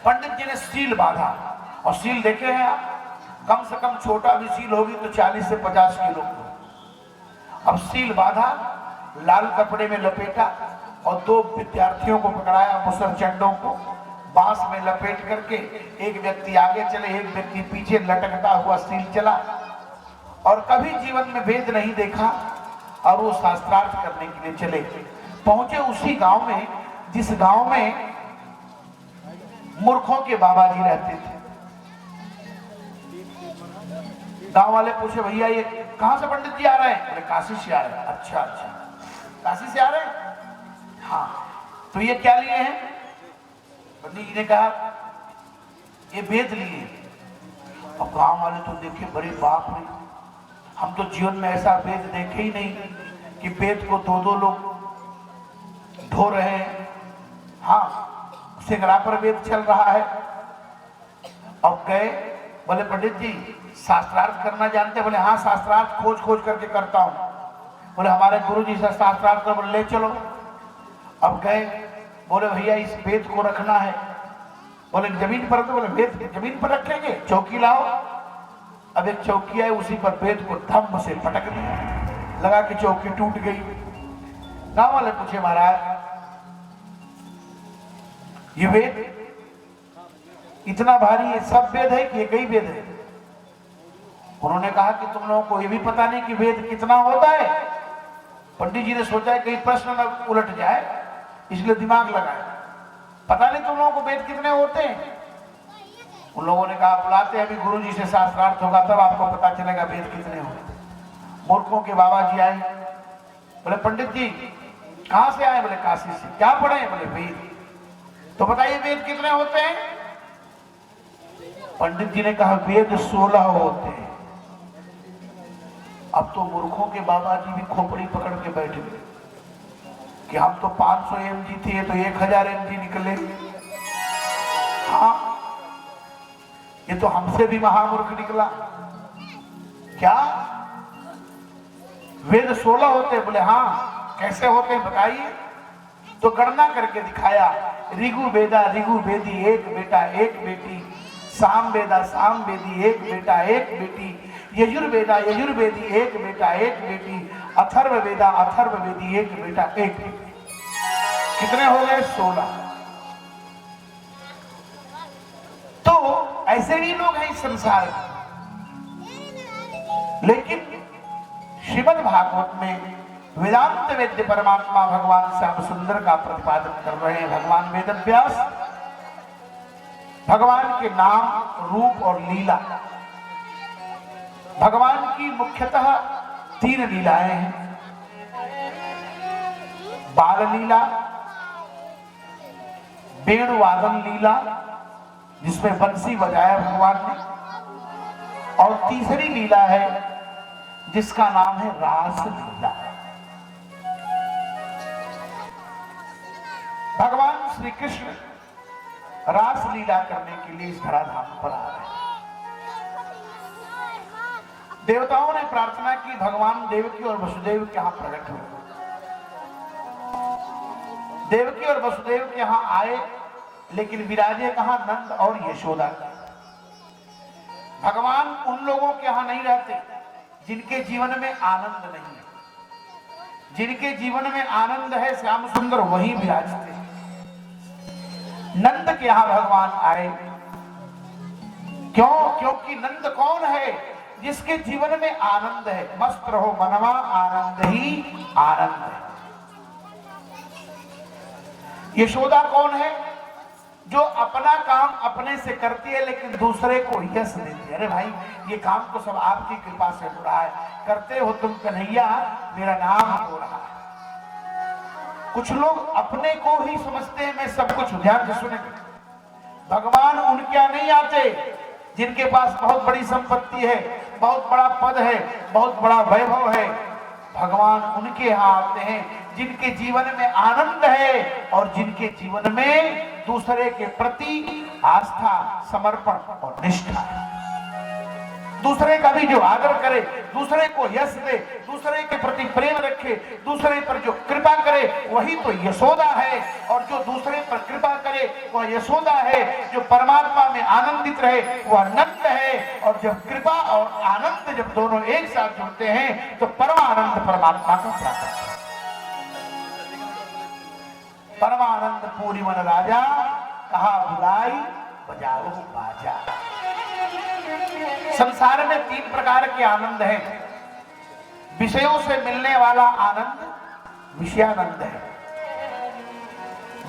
पंडित जी ने सील बांधा और सील देखे हैं आप, कम से कम छोटा भी सील होगी तो 40 से 50 किलो। अब सील बांधा, लाल कपड़े में लपेटा और 2 विद्यार्थियों को पकड़ाया, मुसलचंडों को बांस में लपेट करके। एक व्यक्ति आगे चले, एक व्यक्ति पीछे, लटकता हुआ सील चला। और कभी जीवन में वेद नहीं देखा और वो शास्त्रार्थ करने के लिए चले। पहुंचे उसी गांव में जिस गांव में मूर्खों के बाबा जी रहते थे। गांव वाले पूछे, भैया ये कहां से पंडित जी आ रहे हैं? बोले काशी से आ रहे हैं। अच्छा अच्छा, काशी से आ रहे हैं? हाँ, तो ये क्या लिए हैं? पंडित जी ने कहा ये वेद लिए। अब गांव वाले तो देखे, बड़े बाप रे, हम तो जीवन में ऐसा वेद देखे ही नहीं कि वेद को 2-2 लोग ढो रहे हैं। हाँ, सिंगरा पर वेद चल रहा है। अब गए, बोले पंडित जी शास्त्रार्थ करना जानते? बोले हाँ, शास्त्रार्थ खोज खोज करके करता हूं। बोले हमारे गुरु जी से शास्त्रार्थ कर, बोले ले चलो। अब गए, बोले भैया इस वेद को रखना है। बोले जमीन पर? तो बोले वेद जमीन पर रखेंगे, चौकी लाओ। अब एक चौकी आई, उसी पर वेद को धम्म से पटक दिया, लगा कि चौकी टूट गई। गांव वाले पूछे, महाराज ये वेद इतना भारी है, सब वेद है कि एक ही वेद है? उन्होंने कहा कि तुम लोगों को ये भी पता नहीं कि वेद कितना होता है। पंडित जी ने सोचा कहीं प्रश्न न उलट जाए, इसलिए दिमाग लगाए। पता नहीं तुम लोगों को वेद कितने होते हैं? उन लोगों ने कहा बुलाते हैं, अभी गुरु जी से शास्त्रार्थ होगा तब आपको पता चलेगा वेद कितने होते। मूर्खों के बाबा जी आए, बोले पंडित जी कहां से आए? बोले काशी से। क्या पढ़े? बोले वेद। तो बताइए वेद कितने होते हैं? पंडित जी ने कहा वेद 16 होते हैं। अब तो मूर्खों के बाबा जी भी खोपड़ी पकड़ के बैठे कि हम तो 500 mg थे, तो 1000 mg निकले। हाँ, ये तो हमसे भी महामूर्ख निकला। क्या वेद 16 होते? बोले हाँ। कैसे होते हैं बताइए? तो गणना करके दिखाया। ऋगु वेदा ऋगु वेदी एक बेटा एक बेटी, साम वेदा साम वेदी एक बेटा एक बेटी, यजुर्वेदा यजुर्वेदी एक बेटा एक बेटी, अथर्व वेदा अथर्व वेदी एक बेटा एक बेटी। कितने हो गए? 16। तो ऐसे ही लोग हैं इस संसार में। लेकिन श्रीमद् भागवत में वेदांत वेद्य परमात्मा भगवान श्याम सुंदर का प्रतिपादन कर रहे हैं भगवान वेदव्यास। भगवान के नाम, रूप और लीला। भगवान की मुख्यतः 3 लीलाएं हैं। बाल लीला, वेणुवादन लीला जिसमें बंसी बजाया भगवान ने, और तीसरी लीला है जिसका नाम है रास लीला। भगवान श्री कृष्ण रास लीला करने के लिए इस धराधाम पर आ रहे हैं। देवताओं ने प्रार्थना की भगवान देवकी और वसुदेव के यहां प्रकट हुए। देवकी और वसुदेव के यहां आए, लेकिन विराजे कहां? नंद और यशोदा। भगवान उन लोगों के यहां नहीं रहते जिनके जीवन में आनंद नहीं है। जिनके जीवन में आनंद है श्याम सुंदर वही विराजते हैं। नंद के यहां भगवान आए। क्यों? क्योंकि नंद कौन है? जिसके जीवन में आनंद है। मस्त रहो मनवा, आनंद ही आनंद है। यशोदा कौन है? जो अपना काम अपने से करती है लेकिन दूसरे को यश देती है। अरे भाई, ये काम तो सब आपकी कृपा से हो रहा है, करते हो तुम कन्हैया, मेरा नाम हो रहा है। कुछ लोग अपने को ही समझते हैं मैं सब कुछ। ध्यान से सुने, भगवान उनके यहाँ नहीं आते जिनके पास बहुत बड़ी संपत्ति है, बहुत बड़ा पद है, बहुत बड़ा वैभव है। भगवान उनके यहाँ आते हैं जिनके जीवन में आनंद है और जिनके जीवन में दूसरे के प्रति आस्था, समर्पण और निष्ठा है। दूसरे का भी जो आदर करे, दूसरे को यश दे, दूसरे के प्रति प्रेम रखे, दूसरे पर जो कृपा करे, वही तो यशोदा है। और जो दूसरे पर कृपा करे वह यशोदा है। जो परमात्मा में आनंदित रहे वह नंद है। और जब कृपा और आनंद जब दोनों एक साथ जुड़ते हैं तो परमानंद परमात्मा को प्राप्त है। परमानंद पूरी मन राजा, कहा बुलाई बजाओ बाजा। संसार में 3 प्रकार के आनंद हैं। विषयों से मिलने वाला आनंद विषयानंद है।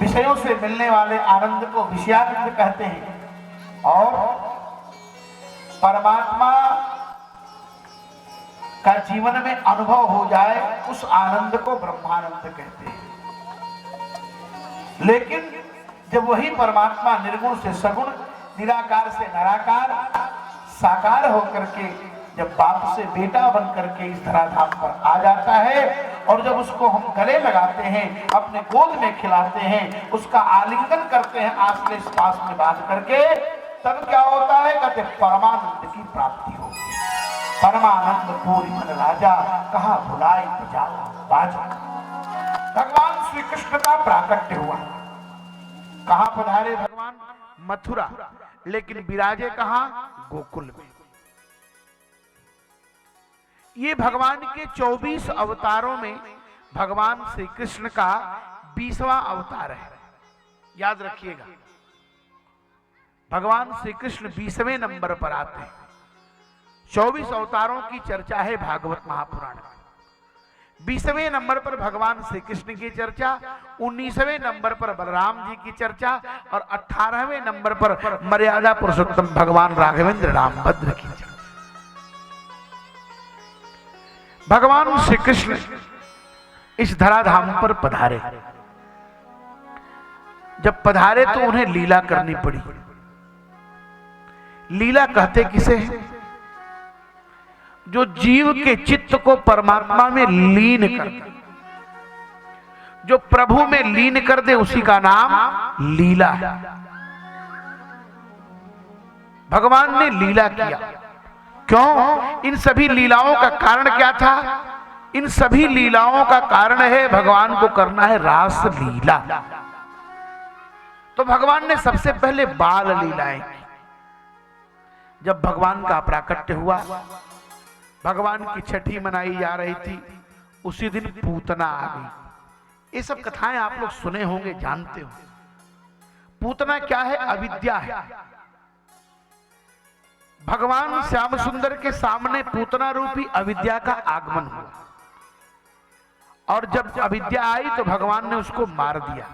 विषयों से मिलने वाले आनंद को विषयानंद कहते हैं। और परमात्मा का जीवन में अनुभव हो जाए उस आनंद को ब्रह्मानंद कहते हैं। लेकिन जब वही परमात्मा निर्गुण से सगुण, निराकार से निराकार, साकार होकर के जब बाप से बेटा बन करके इस धराधाम पर आ जाता है और जब उसको हम गले लगाते हैं, अपने गोद में खिलाते हैं, उसका आलिंगन करते हैं आसले पास में बांध करके, तब क्या होता है? कहते परमानंद की प्राप्ति होती है। परमानंद पूरी मन राजा, कहा बुलाई बजाओ बाजा। भगवान श्री कृष्ण का प्राकट्य हुआ। कहां पधारे भगवान? मथुरा। लेकिन विराजे कहां? गोकुल में। ये भगवान के 24 अवतारों में भगवान श्री कृष्ण का 20वां अवतार है। याद रखिएगा, भगवान श्री कृष्ण 20वें नंबर पर आते हैं। 24 अवतारों की चर्चा है भागवत महापुराण में। 20वें नंबर पर भगवान श्री कृष्ण की चर्चा, 19वें नंबर पर बलराम जी की चर्चा और 18वें नंबर पर मर्यादा पुरुषोत्तम भगवान राघवेंद्र रामभद्र की चर्चा। भगवान श्री कृष्ण इस धराधाम पर पधारे। जब पधारे तो उन्हें लीला करनी पड़ी। लीला कहते किसे हैं? जो जीव के चित्त को परमात्मा में लीन कर दे, जो प्रभु में लीन कर दे, उसी का नाम लीला है। भगवान ने लीला किया। क्यों? इन सभी लीलाओं का कारण क्या था? इन सभी लीलाओं का कारण है भगवान को करना है रास लीला। तो भगवान ने सबसे पहले बाल लीलाएं की। जब भगवान का प्राकट्य हुआ, भगवान की छठी मनाई जा रही थी, उसी दिन पूतना आ गई। ये सब कथाएं आप लोग सुने होंगे, जानते हो। पूतना क्या है? अविद्या है। भगवान श्याम सुंदर के सामने पूतना रूपी अविद्या का आगमन हुआ और जब अविद्या आई तो भगवान ने उसको मार दिया।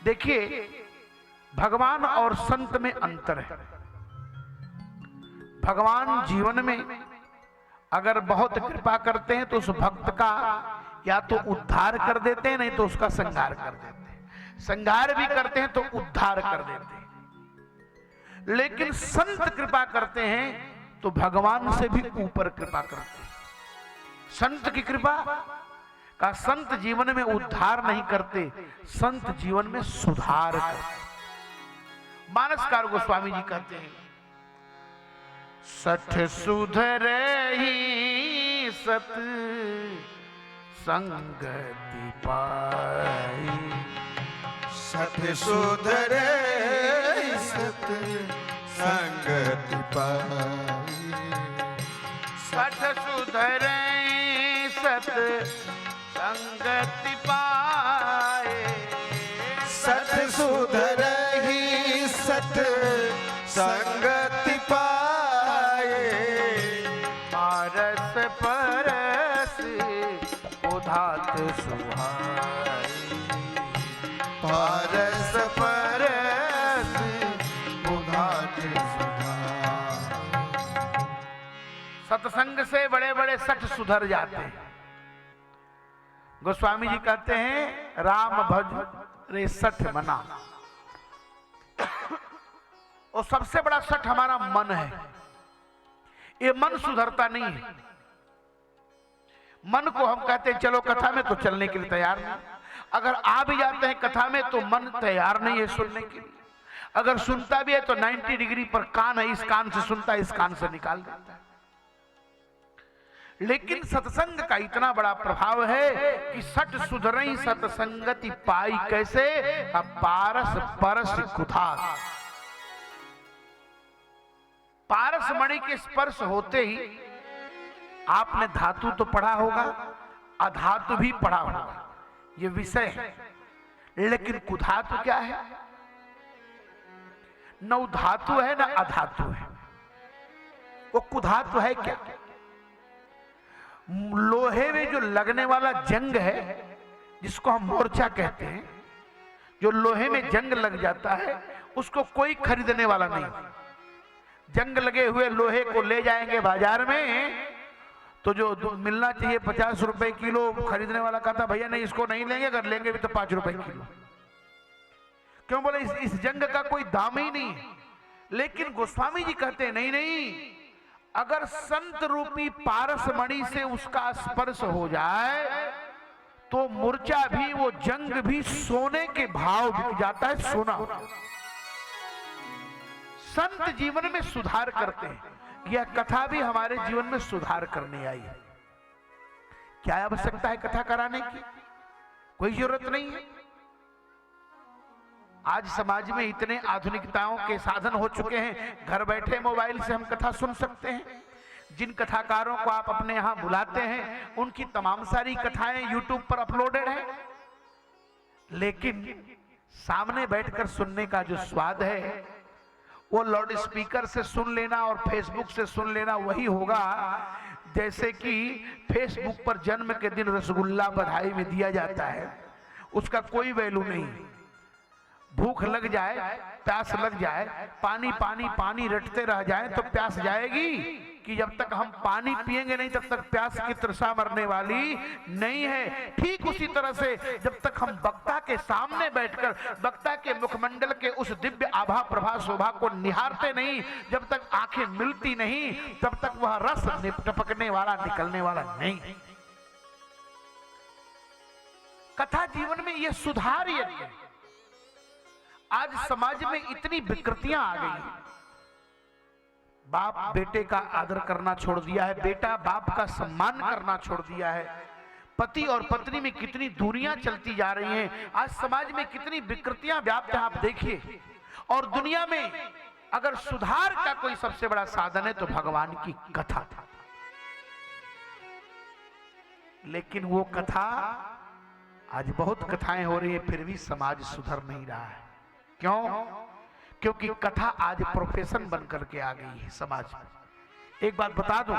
देखिए, भगवान और संत में अंतर है। भगवान जीवन में अगर बहुत कृपा करते हैं तो उस भक्त का या तो उद्धार कर देते हैं, नहीं तो उसका संहार कर देते हैं। संहार भी करते हैं तो उद्धार कर देते हैं। लेकिन संत कृपा करते हैं तो भगवान से भी ऊपर कृपा करते हैं। संत की कृपा का, संत जीवन में उद्धार नहीं करते, संत जीवन में सुधार करते। मानसकार गोस्वामी जी कहते हैं, सठ सुधरे ही सत संगति पाई। सठ सुधरे सत संगति पाई। सठ सुधरे सत संगति पाए। सठ सुधरे ही सत संगति पाए। सुहाई पारस परस बुधाट सुधाई। सत्संग से बड़े बड़े सठ सुधर जाते हैं। गोस्वामी जी कहते हैं राम भज रे सठ मना। और सबसे बड़ा सठ हमारा मन है। ये मन सुधरता नहीं है। मन को हम कहते हैं चलो कथा में, तो चलने के लिए तैयार नहीं। अगर आ भी जाते हैं कथा में तो मन तैयार नहीं है सुनने के लिए। अगर सुनता भी है तो 90 डिग्री पर कान है, इस कान से सुनता है, इस कान से निकाल देता है। लेकिन सत्संग का इतना बड़ा प्रभाव है कि सठ सुधरई सत्संगति पाई कैसे, पारस परस कुथा। पारस मणि के स्पर्श होते ही आपने धातु तो पढ़ा होगा, अधातु भी पढ़ा होगा, ये विषय है। लेकिन कुधातु क्या है? न धातु है न अधातु है, वो कुधातु है क्या? लोहे में जो लगने वाला जंग है, जिसको हम मोर्चा कहते हैं, जो लोहे में जंग लग जाता है उसको कोई खरीदने वाला नहीं। जंग लगे हुए लोहे को ले जाएंगे बाजार में तो जो मिलना चाहिए 50 रुपए किलो, खरीदने वाला कहता भैया नहीं इसको नहीं लेंगे, अगर लेंगे भी तो 5 रुपए किलो। क्यों? बोले इस जंग का कोई दाम ही नहीं है। लेकिन गोस्वामी जी कहते हैं नहीं नहीं, अगर संत रूपी पारस मणि से उसका स्पर्श हो जाए तो मूर्छा भी, वो जंग भी सोने के भाव बिक जाता है। सोना संत जीवन में सुधार करते हैं। यह कथा भी हमारे जीवन में सुधार करने आई है। क्या आवश्यकता है कथा कराने की? कोई जरूरत नहीं है। आज समाज में इतने आधुनिकताओं के साधन हो चुके हैं, घर बैठे मोबाइल से हम कथा सुन सकते हैं। जिन कथाकारों को आप अपने यहां बुलाते हैं उनकी तमाम सारी कथाएं यूट्यूब पर अपलोडेड हैं। लेकिन सामने बैठकर सुनने का जो स्वाद है वो लाउड स्पीकर से सुन लेना और फेसबुक से सुन लेना वही होगा जैसे कि फेसबुक पर जन्म के दिन रसगुल्ला बधाई में दिया जाता है। उसका कोई वैल्यू नहीं। भूख लग जाए, प्यास लग जाए, पानी पानी पानी रटते रह जाए तो प्यास जाएगी कि जब तक हम पानी पिएंगे नहीं तब तक प्यास की तृषा मरने वाली नहीं है। ठीक उसी तरह से जब तक हम वक्ता के सामने बैठकर वक्ता के मुखमंडल के उस दिव्य आभा प्रभा शोभा को निहारते नहीं, जब तक आंखें मिलती नहीं, तब तक वह रस टपकने वाला निकलने वाला नहीं। कथा जीवन में यह सुधार यज्ञ। आज समाज में इतनी विकृतियां आ गई। बाप बेटे का आदर करना छोड़ दिया है, बेटा बाप का सम्मान करना छोड़ दिया है। पति और पत्नी में कितनी दूरियां चलती जा रही हैं। आज समाज में कितनी विकृतियां व्याप्त हैं, आप देखिए। और दुनिया में अगर सुधार का कोई सबसे बड़ा साधन है तो भगवान की कथा था। लेकिन वो कथा, आज बहुत कथाएं हो रही है फिर भी समाज सुधर नहीं रहा है। क्यों? क्योंकि कथा आज प्रोफेशन बनकर के आ गई है समाज में। एक बात बता दूं,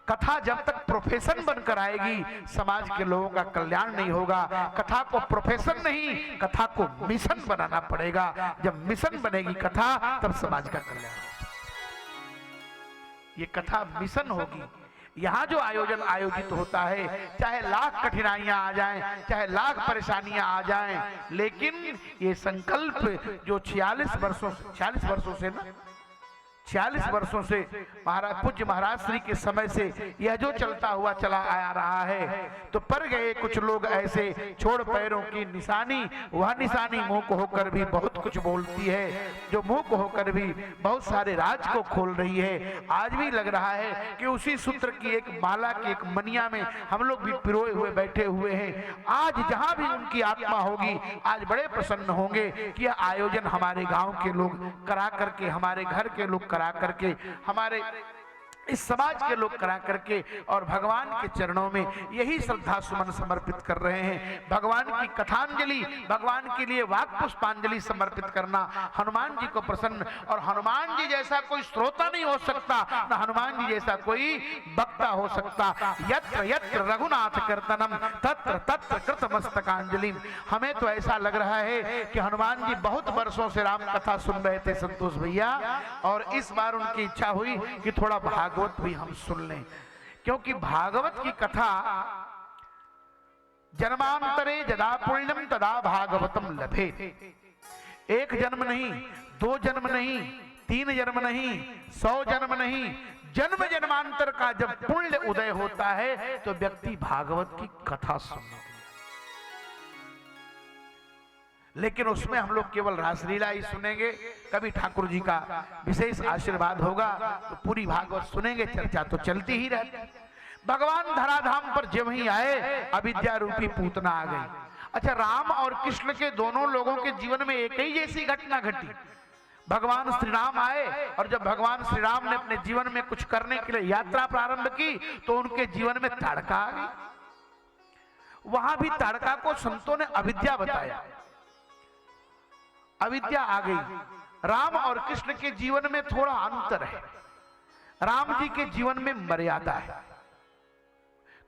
कथा जब तक प्रोफेशन बनकर आएगी समाज के लोगों का कल्याण नहीं होगा। कथा को प्रोफेशन नहीं, कथा को मिशन बनाना पड़ेगा। जब मिशन बनेगी कथा तब समाज का कल्याण होगा। ये कथा मिशन होगी। यहाँ जो आयोजन आयोजित होता है, चाहे लाख कठिनाइयां आ जाएं, चाहे लाख परेशानियां आ जाएं, लेकिन ये संकल्प जो 46 वर्षों से महाराज पूज्य महाराज श्री के समय से यह जो चलता हुआ चला आ रहा है, तो पर गए कुछ लोग ऐसे छोड़ पैरों की निशानी, वह निशानी मुंह को होकर भी बहुत कुछ बोलती है, जो मुंह को होकर भी बहुत सारे राज को खोल रही है। आज भी लग रहा है कि उसी सूत्र की एक माला की एक मनिया में हम लोग भी पिरोए हुए बैठे हुए हैं। आज जहां भी उनकी आत्मा होगी, आज बड़े प्रसन्न होंगे कि यह आयोजन हमारे गांव के लोग करा करके, हमारे घर के लोग करा करके, हमारे इस समाज के लोग करा करके और भगवान के चरणों में यही श्रद्धा सुमन समर्पित कर रहे हैं। भगवान की कथांजलि, भगवान के लिए वाक पुष्पांजलि समर्पित करना हनुमान जी को प्रसन्न। और हनुमान जी जैसा कोई श्रोता नहीं हो सकता, न हनुमान जी जैसा कोई वक्ता हो सकता। यत्र यत्र रघुनाथ कीर्तनम तत्र तत्र कृत मस्तकांजलि। हमें तो ऐसा लग रहा है कि हनुमान जी बहुत वर्षों से राम कथा सुन रहे थे संतोष भैया, और इस बार उनकी इच्छा हुई कि थोड़ा भागवत भी हम सुन लें, क्योंकि भागवत की कथा जन्मांतरे जदा पुण्यम तदा भागवतम लभे। एक जन्म नहीं, 2 जन्म नहीं, 3 जन्म नहीं, 100 जन्म नहीं, जन्म जन्मांतर का जब पुण्य उदय होता है तो व्यक्ति भागवत की कथा सुनने। लेकिन उसमें हम लोग केवल रासलीला ही सुनेंगे, कभी ठाकुर जी का विशेष आशीर्वाद होगा तो पूरी भागवत सुनेंगे, चर्चा तो चलती ही रहती। भगवान धराधाम पर जब ही आए अविद्या रूपी पूतना आ गई। अच्छा, राम और कृष्ण के दोनों लोगों के जीवन में एक ही जैसी घटना घटी। भगवान श्री राम आए और जब भगवान श्री राम ने अपने जीवन में कुछ करने के लिए यात्रा प्रारंभ की तो उनके जीवन में ताड़का आ गई। वहां भी ताड़का को संतों ने अविद्या बताया, अविद्या आ गई। राम और कृष्ण के जीवन में थोड़ा अंतर है। राम जी के जीवन में मर्यादा है,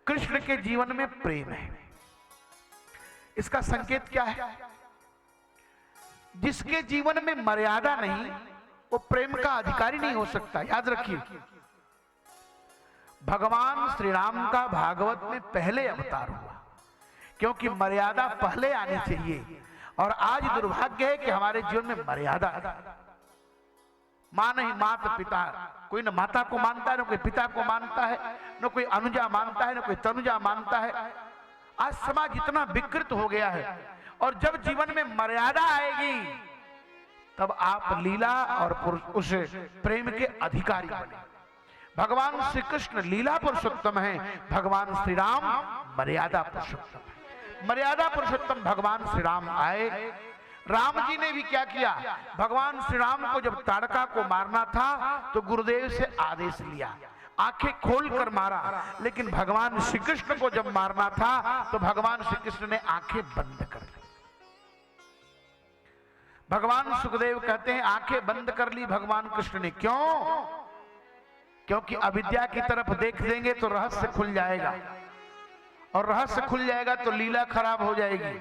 कृष्ण के जीवन में प्रेम है। इसका संकेत क्या है? जिसके जीवन में मर्यादा नहीं वो प्रेम का अधिकारी नहीं हो सकता। याद रखिए, भगवान श्री राम का भागवत में पहले अवतार हुआ, क्योंकि मर्यादा पहले आनी चाहिए। और आज दुर्भाग्य है कि हमारे जीवन में मर्यादा है। मां नहीं, माता पिता, कोई न माता को मानता है, न कोई पिता को मानता है, न कोई अनुजा मानता है, न कोई तनुजा मानता है। आज समाज इतना विकृत हो गया है। और जब जीवन में मर्यादा आएगी तब आप लीला और उस प्रेम के अधिकारी बने। भगवान श्री कृष्ण लीला पुरुषोत्तम है, भगवान श्री राम मर्यादा पुरुषोत्तम है। मर्यादा पुरुषोत्तम भगवान श्री राम आए। राम जी ने भी क्या किया? भगवान श्री राम को जब ताड़का को मारना था तो गुरुदेव से आदेश लिया, आंखें खोलकर मारा। लेकिन भगवान श्री कृष्ण को जब मारना था तो भगवान श्री कृष्ण ने आंखें बंद कर ली। भगवान सुखदेव कहते हैं आंखें बंद कर ली भगवान कृष्ण ने। क्यों? क्योंकि अविद्या की तरफ देख देंगे तो रहस्य खुल जाएगा, और रहस्य खुल जाएगा तो लीला खराब हो जाएगी।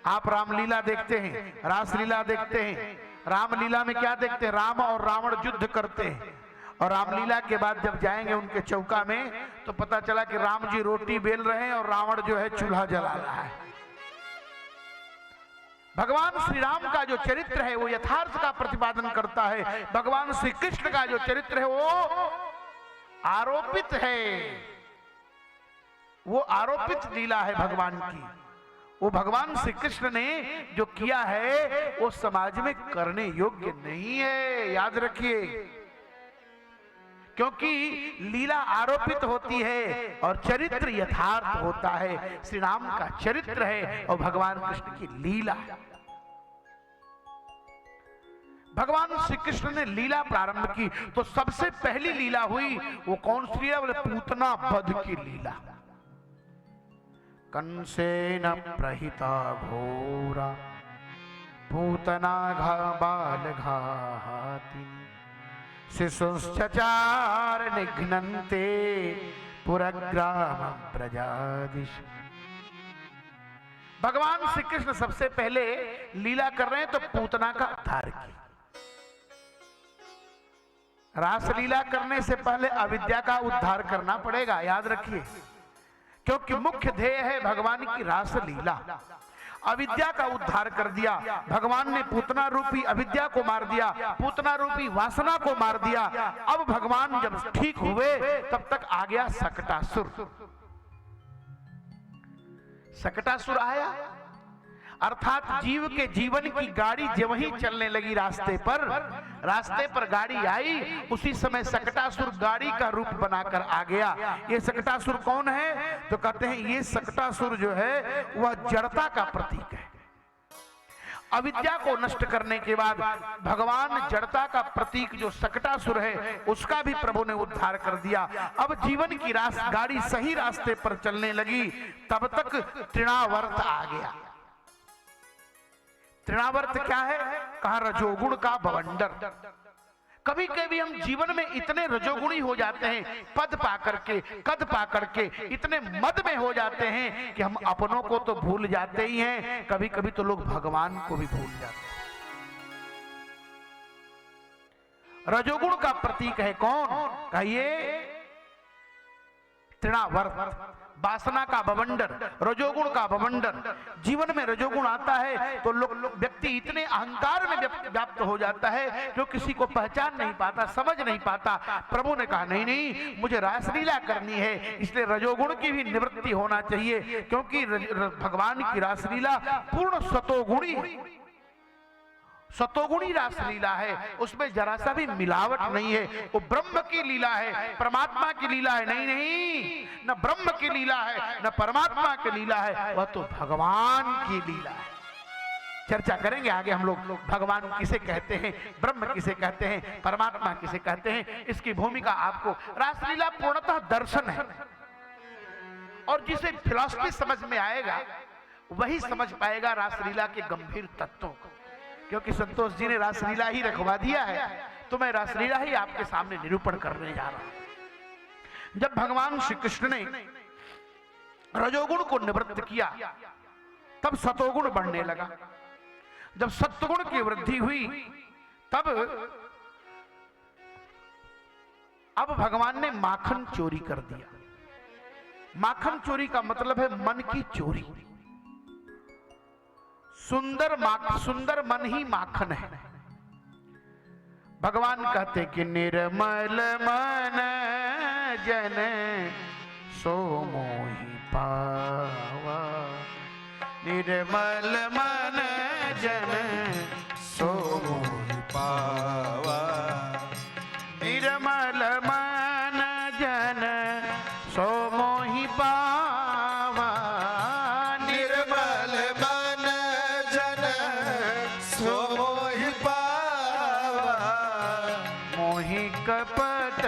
आप रामलीला देखते हैं, रासलीला देखते हैं। रामलीला में क्या देखते हैं? राम और रावण युद्ध करते हैं। और रामलीला के बाद जब जाएंगे उनके चौका में तो पता चला कि राम जी रोटी बेल रहे हैं और रावण जो है चूल्हा जला रहा है। भगवान श्री राम का जो चरित्र है वो यथार्थ का प्रतिपादन करता है। भगवान श्री कृष्ण का जो चरित्र है वो आरोपित है, वो आरोपित लीला है भगवान की। वो भगवान श्री कृष्ण ने जो किया है वो समाज में करने योग्य नहीं है, याद रखिए। क्योंकि लीला आरोपित होती है और चरित्र यथार्थ होता है। श्री राम का चरित्र है और भगवान कृष्ण की लीला। भगवान श्री कृष्ण ने लीला प्रारंभ की तो सबसे पहली लीला हुई वो कौन सी लीला? बोले पूतना वध की लीला। कंसेन प्रहिता घोरा पूतना बाल घातिनी शिशुश्चचार निघ्नन्ते पुरग्राम प्रजादिश। भगवान श्री कृष्ण सबसे पहले लीला कर रहे हैं तो पूतना का उद्धार किया। रासलीला करने से पहले अविद्या का उद्धार करना पड़ेगा, याद रखिए। क्योंकि मुख्य ध्येय है भगवान की रासलीला। अविद्या का उद्धार कर दिया भगवान ने, पूतना रूपी अविद्या को मार दिया, पूतना रूपी वासना को मार दिया। अब भगवान जब ठीक हुए तब तक आ गया सकटासुर। सकटासुर आया अर्थात जीव के जीवन की गाड़ी जब ही चलने लगी रास्ते पर गाड़ी आई, उसी समय सकटासुर गाड़ी का रूप बनाकर आ गया। ये सकटासुर कौन है? तो कहते हैं ये सकटासुर जो है वह जड़ता का प्रतीक है। अविद्या को नष्ट करने के बाद भगवान जड़ता का प्रतीक जो सकटासुर है उसका भी प्रभु ने उद्धार कर दिया। अब जीवन की गाड़ी सही रास्ते पर चलने लगी, तब तक तृणावर्त आ गया। तृणावर्त क्या है? कहा रजोगुण का बवंडर। कभी कभी हम जीवन में इतने रजोगुणी हो जाते हैं, पद पाकर के, कद पाकर के इतने मद में हो जाते हैं कि हम अपनों को तो भूल जाते ही हैं, कभी कभी तो लोग भगवान को भी भूल जाते हैं। रजोगुण का प्रतीक है कौन? कहिए तृणावर्त, वासना का बवंडर, रजोगुण का बवंडर। जीवन में रजोगुण आता है तो व्यक्ति इतने अहंकार में व्याप्त हो जाता है जो किसी को पहचान नहीं पाता, समझ नहीं पाता। प्रभु ने कहा नहीं नहीं, मुझे रासलीला करनी है, इसलिए रजोगुण की भी निवृत्ति होना चाहिए, क्योंकि भगवान की रासलीला पूर्ण सतोगुणी है, सतोगुणी रासलीला है, उसमें जरा सा भी मिलावट नहीं है। वो ब्रह्म की लीला है, परमात्मा की लीला है नहीं, नहीं, न ब्रह्म की लीला है न परमात्मा की लीला है, वह तो भगवान की लीला है। चर्चा करेंगे आगे हम लोग, भगवान किसे कहते हैं, ब्रह्म किसे कहते हैं, परमात्मा किसे कहते हैं, इसकी भूमिका आपको। रासलीला पूर्णतः दर्शन है, और जिसे फिलॉसफी समझ में आएगा वही समझ पाएगा रासलीला के गंभीर तत्वों को। क्योंकि संतोष जी ने रासलीला ही रखवा दिया है, तो मैं रासलीला ही आपके सामने निरूपण करने जा रहा हूं। जब भगवान श्री कृष्ण ने रजोगुण को निवृत्त किया, तब सतोगुण बढ़ने लगा। जब सत्वगुण की वृद्धि हुई, तब अब भगवान ने माखन चोरी कर दिया। माखन चोरी का मतलब है मन की चोरी। सुंदर मन ही माखन है। भगवान कहते कि निर्मल मन जन सो मोहि पावा, निर्मल मन जन सो मोहि पावा, निर्मल मन जन सो मोहि पावा, निर्मल मन जन सो मोहि पावा, मोहि कपट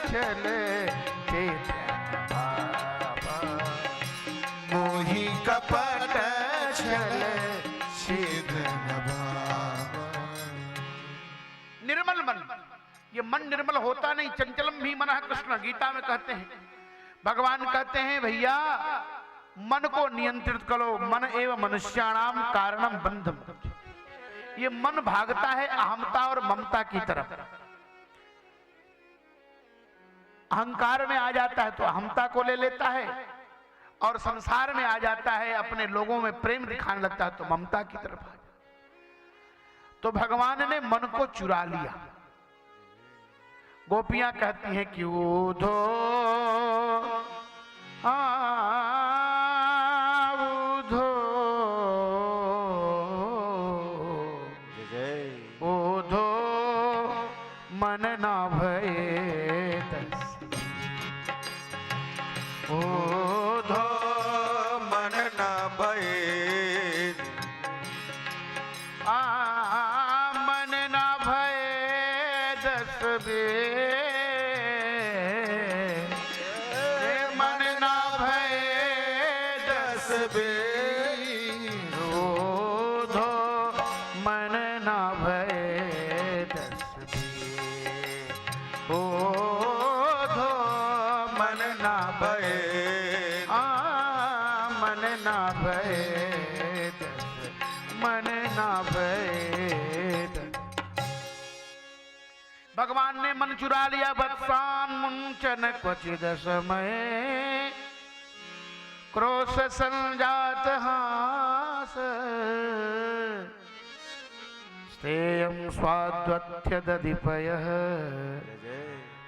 छल चेतन भावा, मोहि कपट छल चेतन भावा। निर्मल मन, ये मन निर्मल होता नहीं, चंचलम भी मनः कृष्ण गीता में कहते हैं। भगवान कहते हैं भैया मन को नियंत्रित करो, मन एवं मनुष्याणाम कारणम बंधम। ये मन भागता है अहमता और ममता की तरफ। अहंकार में आ जाता है तो अहमता को ले लेता है, और संसार में आ जाता है, अपने लोगों में प्रेम दिखाने लगता है तो ममता की तरफ आ जाता है। तो भगवान ने मन को चुरा लिया। गोपियां कहती हैं कि ऊधो ऊधो ऊधो मन ना भये तस, ऊधो मन न भये, मन ना भये दस बे, मन ना भये दस बे, ऊधो मन ना भये दस बे, ऊधो मन ना भये, मन ना भये दस, मन ना भये दस। भगवान ने मन चुरा लिया। वत्सान मुंचन क्वचिद समय, क्रोश संजात हास, स्थेयं स्वाद्वत्य दधिपयः,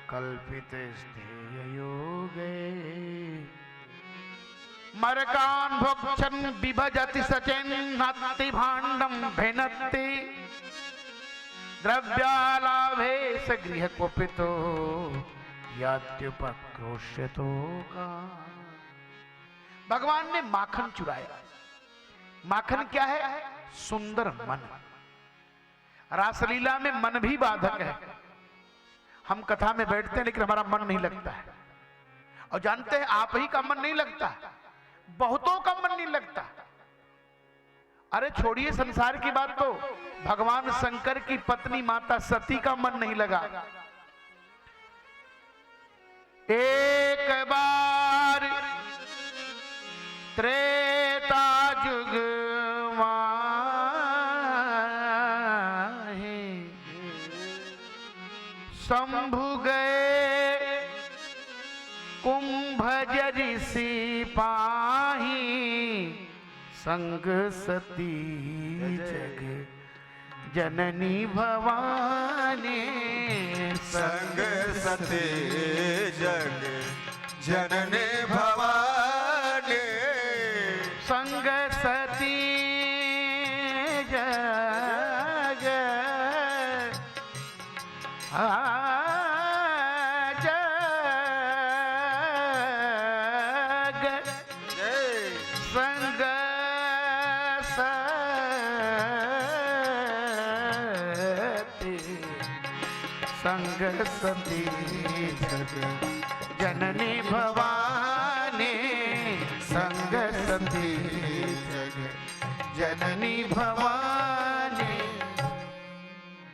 कल्पिते स्थेय योगे, मरकान् भक्षन् बिभजति सचेन्नाति भाण्डं भिनत्ति, द्रव्यालाभे स गृह कुपितो यात्युपक्रोश्यतो का। भगवान ने माखन चुराया। माखन क्या है? सुंदर मन। रासलीला में मन भी बाधक है। हम कथा में बैठते हैं लेकिन हमारा मन नहीं लगता है। और जानते हैं आप ही का मन नहीं लगता, बहुतों का मन नहीं लगता। अरे छोड़िए संसार की बात, तो भगवान शंकर की पत्नी माता सती का मन नहीं लगा। एक बार त्रेता युग माहे शंभु गए कुंभज ऋषि पाही संग सती जग जननी भवानी संग सती जग जननी भवानी संग सती जग संग सती संग सती जग जननी भवानी संग सती जग जननी भवानी।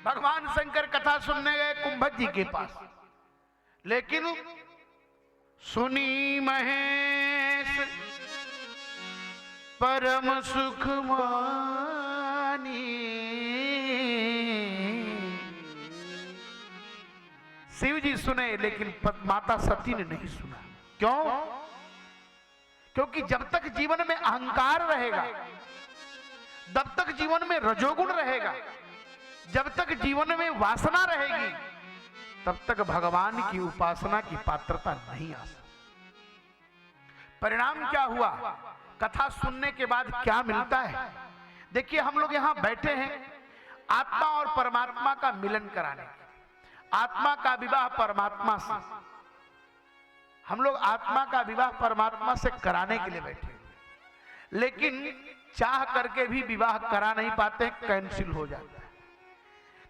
भगवान शंकर कथा सुनने गए कुंभज जी के पास, लेकिन सुनी महेश परम सुख मानी। शिव जी सुने लेकिन माता सती ने नहीं सुना। क्यों? क्योंकि जब तक जीवन में अहंकार रहेगा, जब तक जीवन में रजोगुण रहेगा, जब तक जीवन में वासना रहेगी, तब तक भगवान की उपासना की पात्रता नहीं आ सकती। परिणाम क्या हुआ? कथा सुनने के बाद क्या मिलता है? देखिए, हम लोग यहां बैठे हैं आत्मा और परमात्मा का मिलन कराने, आत्मा का विवाह परमात्मा से। हम लोग आत्मा का विवाह परमात्मा से कराने के लिए बैठे, लेकिन चाह करके भी विवाह करा नहीं पाते, कैंसिल हो जाता है।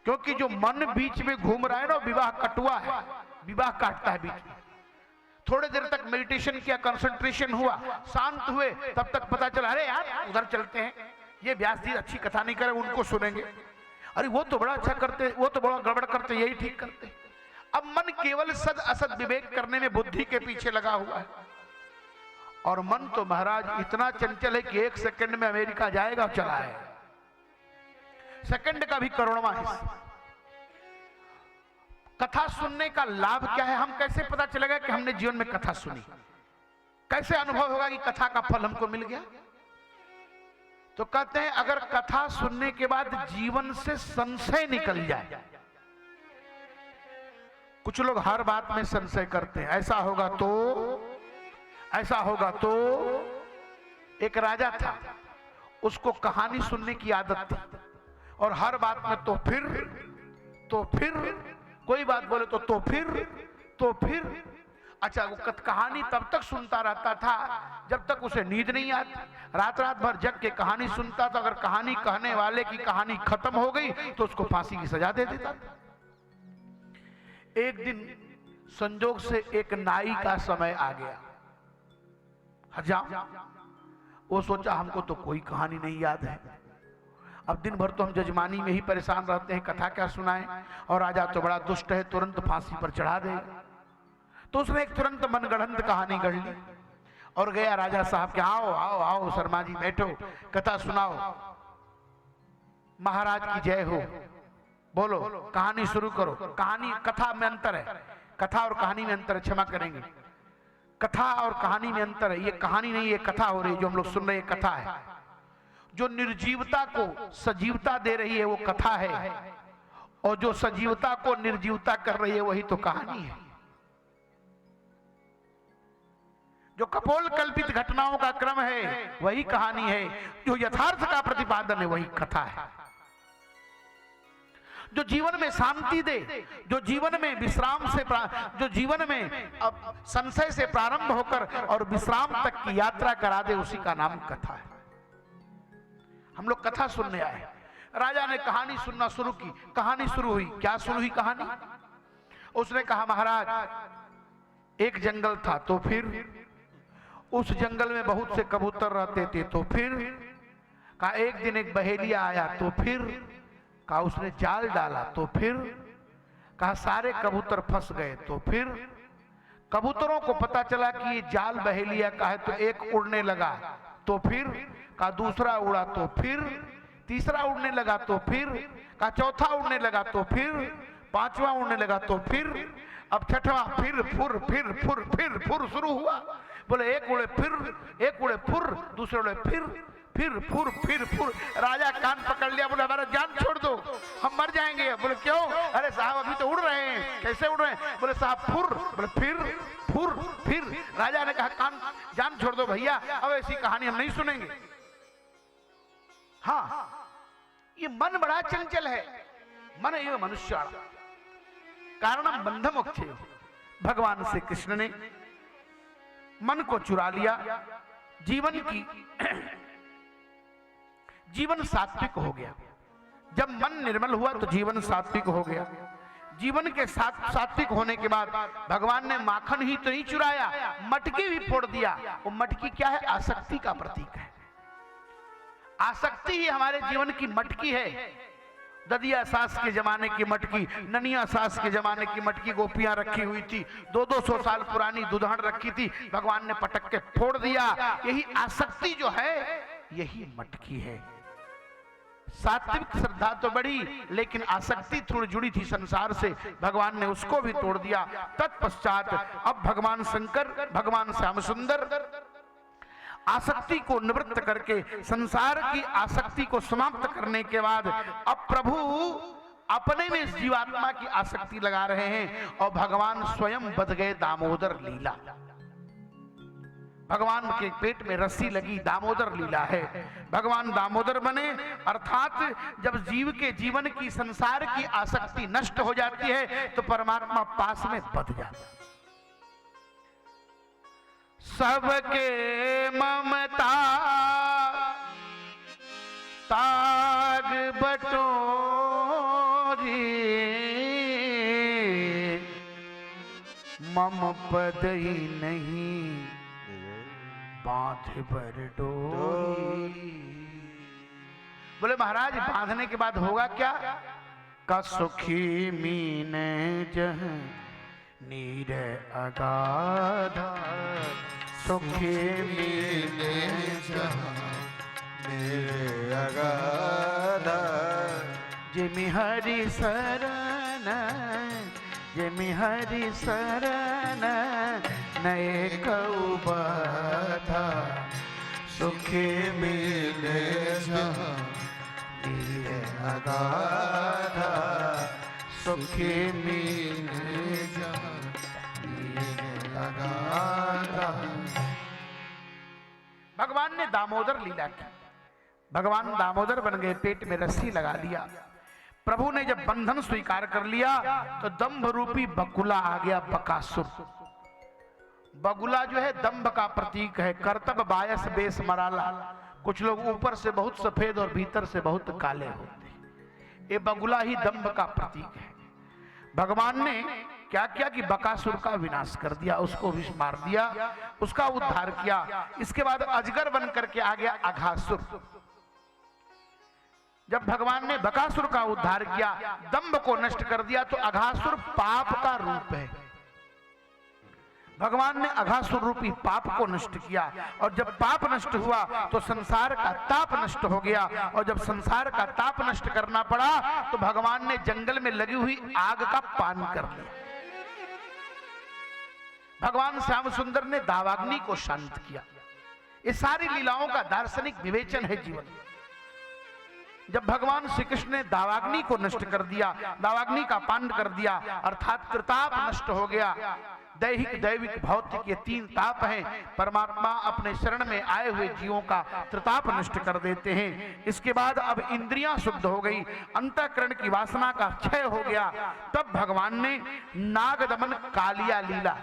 क्योंकि जो मन बीच में घूम रहा है ना, विवाह कटुआ है, विवाह काटता है बीच में। थोड़े देर तक मेडिटेशन किया, कंसंट्रेशन हुआ, शांत हुए, तब तक पता चला अरे यार उधर चलते हैं, ये व्यास जी अच्छी कथा नहीं करे, उनको सुनेंगे। अरे वो तो बड़ा अच्छा करते, वो तो बड़ा गड़बड़ करते, यही ठीक करते। अब मन केवल सद असद विवेक करने में बुद्धि के पीछे लगा हुआ है। और मन तो महाराज इतना चंचल है कि 1 सेकंड में अमेरिका जाएगा और चला है, सेकंड का भी करोड़वां हिस्सा। कथा सुनने का लाभ क्या है? हम कैसे पता चलेगा कि हमने जीवन में कथा सुनी? कैसे अनुभव होगा कि कथा का फल हमको मिल गया? तो कहते हैं अगर कथा सुनने के बाद जीवन से संशय निकल जाए। कुछ लोग हर बात में संशय करते हैं, ऐसा होगा तो, ऐसा होगा तो। एक राजा था, उसको कहानी सुनने की आदत थी, और हर बात में तो फिर कोई बात बोले तो फिर। अच्छा, वो कहानी तब तक सुनता रहता था जब तक उसे नींद नहीं आती। रात भर जग के कहानी सुनता था। अगर कहानी कहने वाले की कहानी खत्म हो गई तो उसको फांसी की सजा दे देता था। एक दिन संजोग से एक नाई का समय आ गया। हजाम वो सोचा हमको तो कोई कहानी नहीं याद है, अब दिन भर तो हम जजमानी में ही परेशान रहते हैं, कथा क्या सुनाएं, और राजा तो बड़ा दुष्ट है, तुरंत फांसी पर चढ़ा देगा। तो उसने एक तुरंत मनगढ़ंत कहानी गढ़ ली और गया राजा साहब के, आओ आओ आओ शर्मा जी बैठो, कथा सुनाओ, महाराज की जय हो, बोलो कहानी शुरू करो। कहानी कथा में अंतर है, कथा और कहानी में अंतर है, क्षमा करेंगे, कथा और कहानी में अंतर है। ये कहानी नहीं, ये कथा हो रही, जो हम लोग सुन रहे हैं कथा है। जो निर्जीवता को सजीवता दे रही है वो कथा है, और जो सजीवता को निर्जीवता कर रही है वही तो कहानी है। जो कपोल कल्पित घटनाओं का क्रम है वही कहानी है, जो यथार्थ का प्रतिपादन है वही कथा है। जो जीवन में शांति दे, जो जीवन में विश्राम से, जो जीवन में अब संशय से प्रारंभ होकर और विश्राम तक की यात्रा करा दे, उसी का नाम कथा है। हम लोग कथा सुनने आए। राजा ने कहानी सुनना शुरू की। कहानी शुरू हुई, क्या शुरू हुई कहानी? उसने कहा महाराज एक जंगल था, तो फिर उस जंगल में बहुत से कबूतर रहते थे, तो फिर कहा एक दिन एक बहेलिया आया, तो फिर कहा उसने जाल डाला, तो फिर कहा सारे कबूतर फंस गए, तो फिर कबूतरों को पता चला कि ये जाल बहेलिया का है, तो एक उड़ने लगा, तो फिर कहा दूसरा उड़ा, तो फिर तीसरा उड़ने लगा, तो फिर कहा चौथा उड़ने लगा, तो फिर पांचवा उड़ने लगा, तो फिर अब छठवां फिर फुर शुरू हुआ। बोले एक उड़े फिर, एक उड़े फुर, दूसरे उड़े फिर फुर। राजा कान पकड़ लिया, बोले हमारा जान छोड़ दो, हम मर जाएंगे। बोले क्यों? अरे साहब अभी तो उड़ रहे हैं। कैसे उड़ रहे हैं? बोले साहब फुर। बोले फिर। राजा ने कहा कान जान छोड़ दो भैया, अब ऐसी कहानी हम नहीं सुनेंगे। हाँ, ये मन बड़ा चंचल है। मन एवं मनुष्य कारणम बंध मोक्ष। भगवान श्री कृष्ण ने मन को चुरा लिया। जीवन सात्विक हो गया। जब मन निर्मल हुआ तो जीवन सात्विक हो गया। जीवन के सात्विक होने के बाद भगवान ने माखन ही तो नहीं चुराया, मटकी भी फोड़ दिया। वो मटकी क्या है? आसक्ति का प्रतीक है। आसक्ति ही हमारे जीवन की मटकी है। ददिया सास के जमाने की मटकी, ननिया सास के जमाने की मटकी गोपियां रखी हुई थी, 200 साल पुरानी दुधान रखी थी, भगवान ने पटक के फोड़ दिया। यही आसक्ति जो है, यही मटकी है। सात्विक श्रद्धा तो बड़ी, लेकिन आसक्ति थोड़ी जुड़ी थी संसार से, भगवान ने उसको भी तोड़ दिया। तत्पश्चात अब भगवान शंकर, भगवान श्याम सुंदर आसक्ति को निवृत्त करके, संसार की आसक्ति को समाप्त करने के बाद अब प्रभु अपने में इस जीवात्मा की आसक्ति लगा रहे हैं और भगवान स्वयं बध गए दामोदर लीला। भगवान के पेट में रस्सी लगी, दामोदर लीला है। भगवान दामोदर बने, अर्थात जब जीव के जीवन की संसार की आसक्ति नष्ट हो जाती है तो परमात्मा पास में बध जाता है। सबके ममता ताग बटोरी, मम पद ही नहीं बांध बर डोरी। बोले महाराज बांधने के बाद होगा क्या? का सुखी मीन जह नीर अगाधा, सुखी मीने जहाँ नीर अगाधा। जिमि हरि शरण, जिमि हरि शरण, नए कऊ बाधा, सुखी मिले जहाँ नीर अगाधा, सुखी मिले जहाँ नीर अगाधा। भगवान ने दामोदर लीला की। भगवान दामोदर बन गए, पेट में रस्सी लगा लिया। प्रभु ने जब बंधन स्वीकार कर लिया तो दंभ रूपी बकुला आ गया, बकासुर। बगुला जो है दंभ का प्रतीक है। कर्तव्य बायस बेस मराला। कुछ लोग ऊपर से बहुत सफेद और भीतर से बहुत काले होते हैं। ये बगुला ही दंभ का प्रतीक है। भगवान ने क्या किया कि बकासुर का विनाश कर दिया, उसको भी मार दिया, उसका उद्धार किया। इसके बाद अजगर बन करके आ गया अघासुर। जब भगवान ने बकासुर का उद्धार किया, दंभ को नष्ट कर दिया, तो अघासुर पाप का रूप है। भगवान ने अघासुर रूपी पाप को नष्ट किया, और जब पाप नष्ट हुआ तो संसार का ताप नष्ट हो गया। और जब संसार का ताप नष्ट करना पड़ा तो भगवान ने जंगल में लगी हुई आग का पान कर लिया। भगवान श्याम सुंदर ने दावाग्नि को शांत किया। ये सारी लीलाओं का दार्शनिक विवेचन है जीवन। जब भगवान श्री कृष्ण ने दावाग्नि को नष्ट कर दिया, दावाग्नि का पान कर दिया, अर्थात त्रिताप नष्ट हो गया। दैहिक, दैविक, भौतिक, ये तीन ताप हैं। परमात्मा अपने शरण में आए हुए जीवों का त्रिताप नष्ट कर देते हैं। इसके बाद अब इंद्रियां शुद्ध हो गई, अंतःकरण की वासना का क्षय हो गया। तब भगवान ने नागदमन कालिया लीला।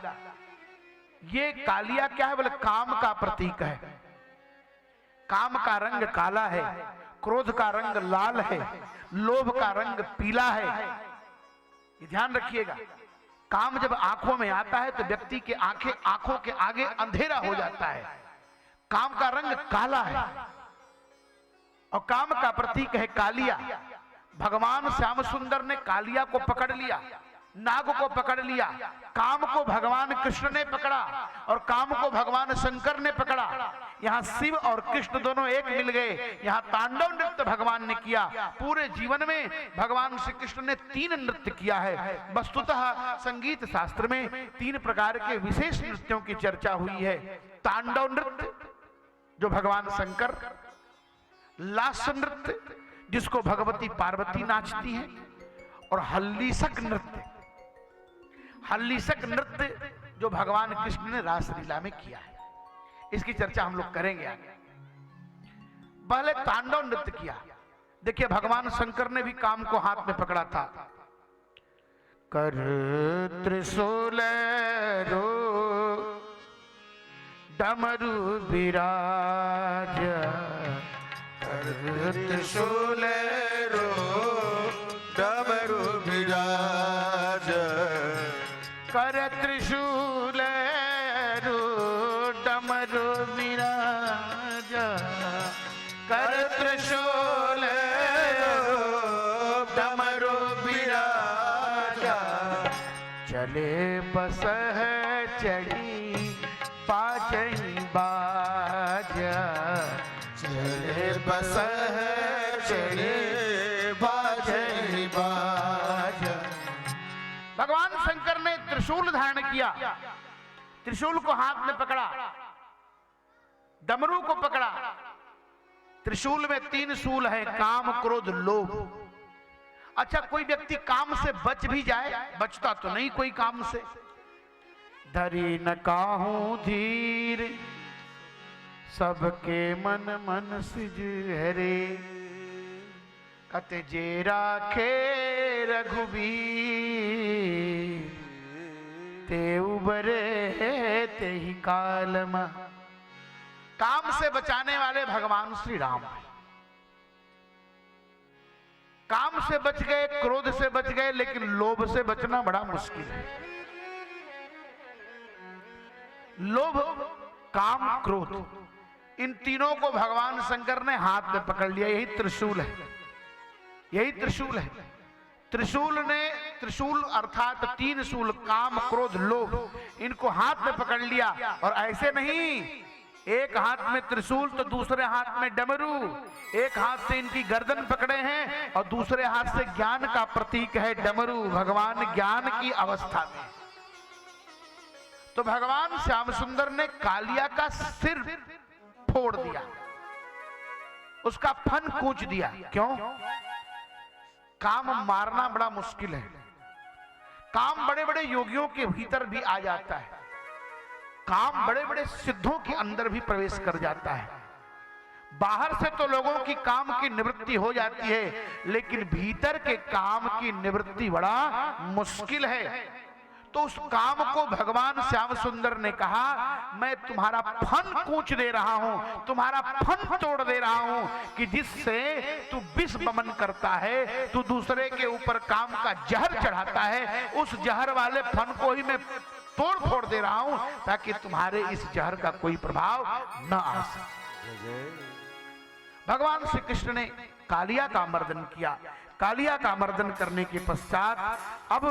ये कालिया क्या है? बोले काम का प्रतीक है। काम का रंग काला है, क्रोध का रंग लाल है, लोभ का रंग पीला है। ये ध्यान रखिएगा। काम जब आंखों में आता है तो व्यक्ति के आंखों के आगे अंधेरा हो जाता है। काम का रंग काला है और काम का प्रतीक है कालिया। भगवान श्याम सुंदर ने कालिया को पकड़ लिया, नाग को पकड़ लिया। काम को भगवान कृष्ण ने पकड़ा और काम को भगवान शंकर ने पकड़ा। यहाँ शिव और कृष्ण दोनों एक मिल गए। यहाँ तांडव नृत्य भगवान ने किया। पूरे जीवन में भगवान श्री कृष्ण ने 3 नृत्य किया है। वस्तुतः संगीत शास्त्र में 3 प्रकार के विशेष नृत्यों की चर्चा हुई है। तांडव नृत्य जो भगवान शंकर, लास्य नृत्य जिसको भगवती पार्वती नाचती हैं, और हल्लीसक नृत्य, हल्लीसक नृत्य जो भगवान कृष्ण ने रासलीला में किया है। इसकी चर्चा हम लोग करेंगे आगे। पहले तांडव नृत्य किया। देखिए भगवान शंकर ने भी काम को हाथ में पकड़ा था। कर त्रिशूल रो डमरू विराज, कर त्रिशूल रो डमरू विराज, कर त्रिशूल रो डमरू विराज, कर त्रिशूल रो डमरू विराज। चले बस चढ़ी पाजई बाजा, चले बस चले बाजे बाजा। भगवान शंकर ने त्रिशूल धारण किया, त्रिशूल को हाथ में पकड़ा, डमरू को पकड़ा। त्रिशूल में 3 शूल है, काम क्रोध लोभ। अच्छा, कोई व्यक्ति काम से बच भी जाए, बचता तो नहीं कोई काम से। धरी न काहू धीर सबके मन मन सिज हरे, कते जे राखे रघुबीर ते उबरे ते ही कालमा। काम से बचाने वाले भगवान श्री राम हैं। काम से बच गए, क्रोध से बच गए, लेकिन लोभ से बचना बड़ा मुश्किल है। लोभ, काम, क्रोध, इन तीनों को भगवान शंकर ने हाथ में पकड़ लिया। यही त्रिशूल है, यही त्रिशूल है। त्रिशूल अर्थात 3 शूल, काम क्रोध लोभ, इनको हाथ में पकड़ लिया। और ऐसे नहीं, एक हाथ में त्रिशूल तो दूसरे हाथ में डमरू। एक हाथ से इनकी गर्दन पकड़े हैं और दूसरे हाथ से ज्ञान का प्रतीक है डमरू। भगवान ज्ञान की अवस्था में। तो भगवान श्याम सुंदर ने कालिया का सिर फोड़ दिया, उसका फन कूच दिया। क्यों? काम मारना बड़ा मुश्किल है। काम बड़े बड़े योगियों के भीतर भी आ जाता है। काम बड़े बड़े सिद्धों के अंदर भी प्रवेश कर जाता है। बाहर से तो लोगों की काम की निवृत्ति हो जाती है, लेकिन भीतर के काम की निवृत्ति बड़ा मुश्किल है। तो उस काम को भगवान श्याम सुंदर ने कहा, मैं तुम्हारा फन कूच दे रहा हूं, तुम्हारा फन तोड़ दे रहा हूं, कि जिससे तू विष बमन करता है, तू दूसरे के ऊपर काम का जहर चढ़ाता है, उस जहर वाले फन को ही मैं तोड़ फोड़ दे रहा हूं, ताकि तुम्हारे इस जहर का कोई प्रभाव न आ सके। भगवान श्री कृष्ण ने कालिया का मर्दन किया। कालिया का मर्दन करने के पश्चात अब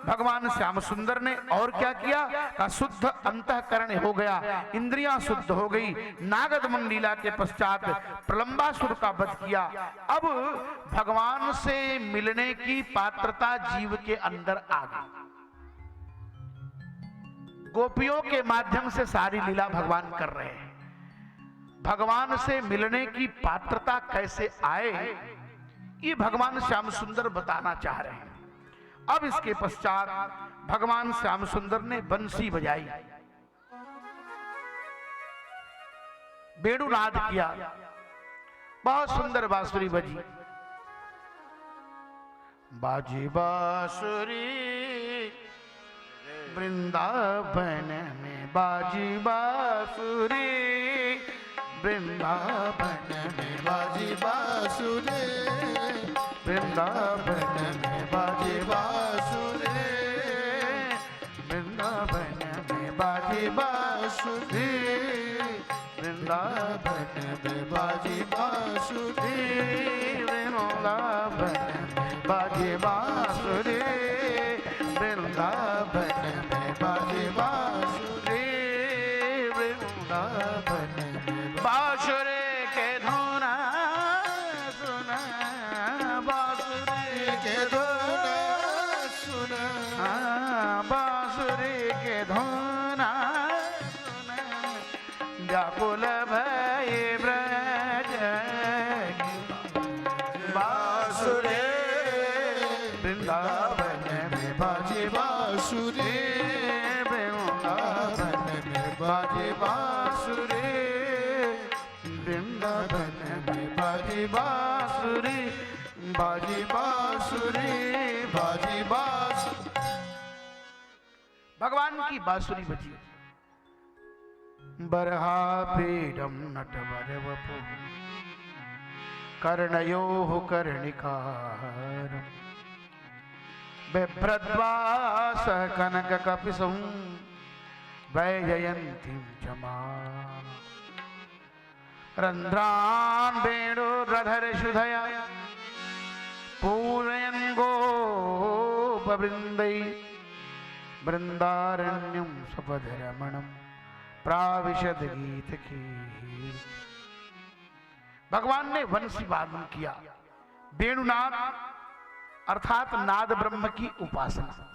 भगवान श्याम सुंदर ने और क्या किया? का शुद्ध अंतःकरण हो गया, इंद्रियां शुद्ध हो गई। नागदमन लीला के पश्चात प्रलंबासुर का वध किया। अब भगवान से मिलने की पात्रता जीव के अंदर आ गई। गोपियों के माध्यम से सारी लीला भगवान कर रहे हैं। भगवान से मिलने की पात्रता कैसे आए, ये भगवान श्याम सुंदर बताना चाह रहे हैं। अब इसके पश्चात भगवान श्याम सुंदर ने बंसी बजाई, वेणुनाद किया, बहुत सुंदर बांसुरी बजी। बाजी बांसुरी वृंदावन में, बाजी बांसुरी वृंदावन में, बाजी बांसुरी, वृंदावन में बाजे बांसुरी, वृंदावन में बाजे बांसुरी, वृंदावन में बाजे बांसुरी, वृंदावन में बाजे बांसुरी, वृंदावन में बाजे बांसुरी, वृंदावन में बांसुरी के धुना सुना, बांसुरी के धुना सुना, बांसुरी के धुना सुना, व्याकुल भय ब्रज बांसुरी, वृंदावन में बाजे बांसुरी, वृंदावन में बाजे बांसुरी, वृंदावन में बाजे बांसुरी, बाजे बांसुरी, बाजे बांसुरी। भगवान की बांसुरी बजी। बरहा पीडम नटवर वपु कर्णयोः कर्णिकारम् बिभ्रद्वास कनक कपिशं वैजयन्तीं च माम् रन्ध्रान् वेणुरधरशुधया पूरयन् गोपवृन्दै वृन्दारण्यं सपदरमणं प्राविशद गीत की। भगवान ने वंशी वादन किया। वेणुनाद अर्थात नाद ब्रह्म की उपासना,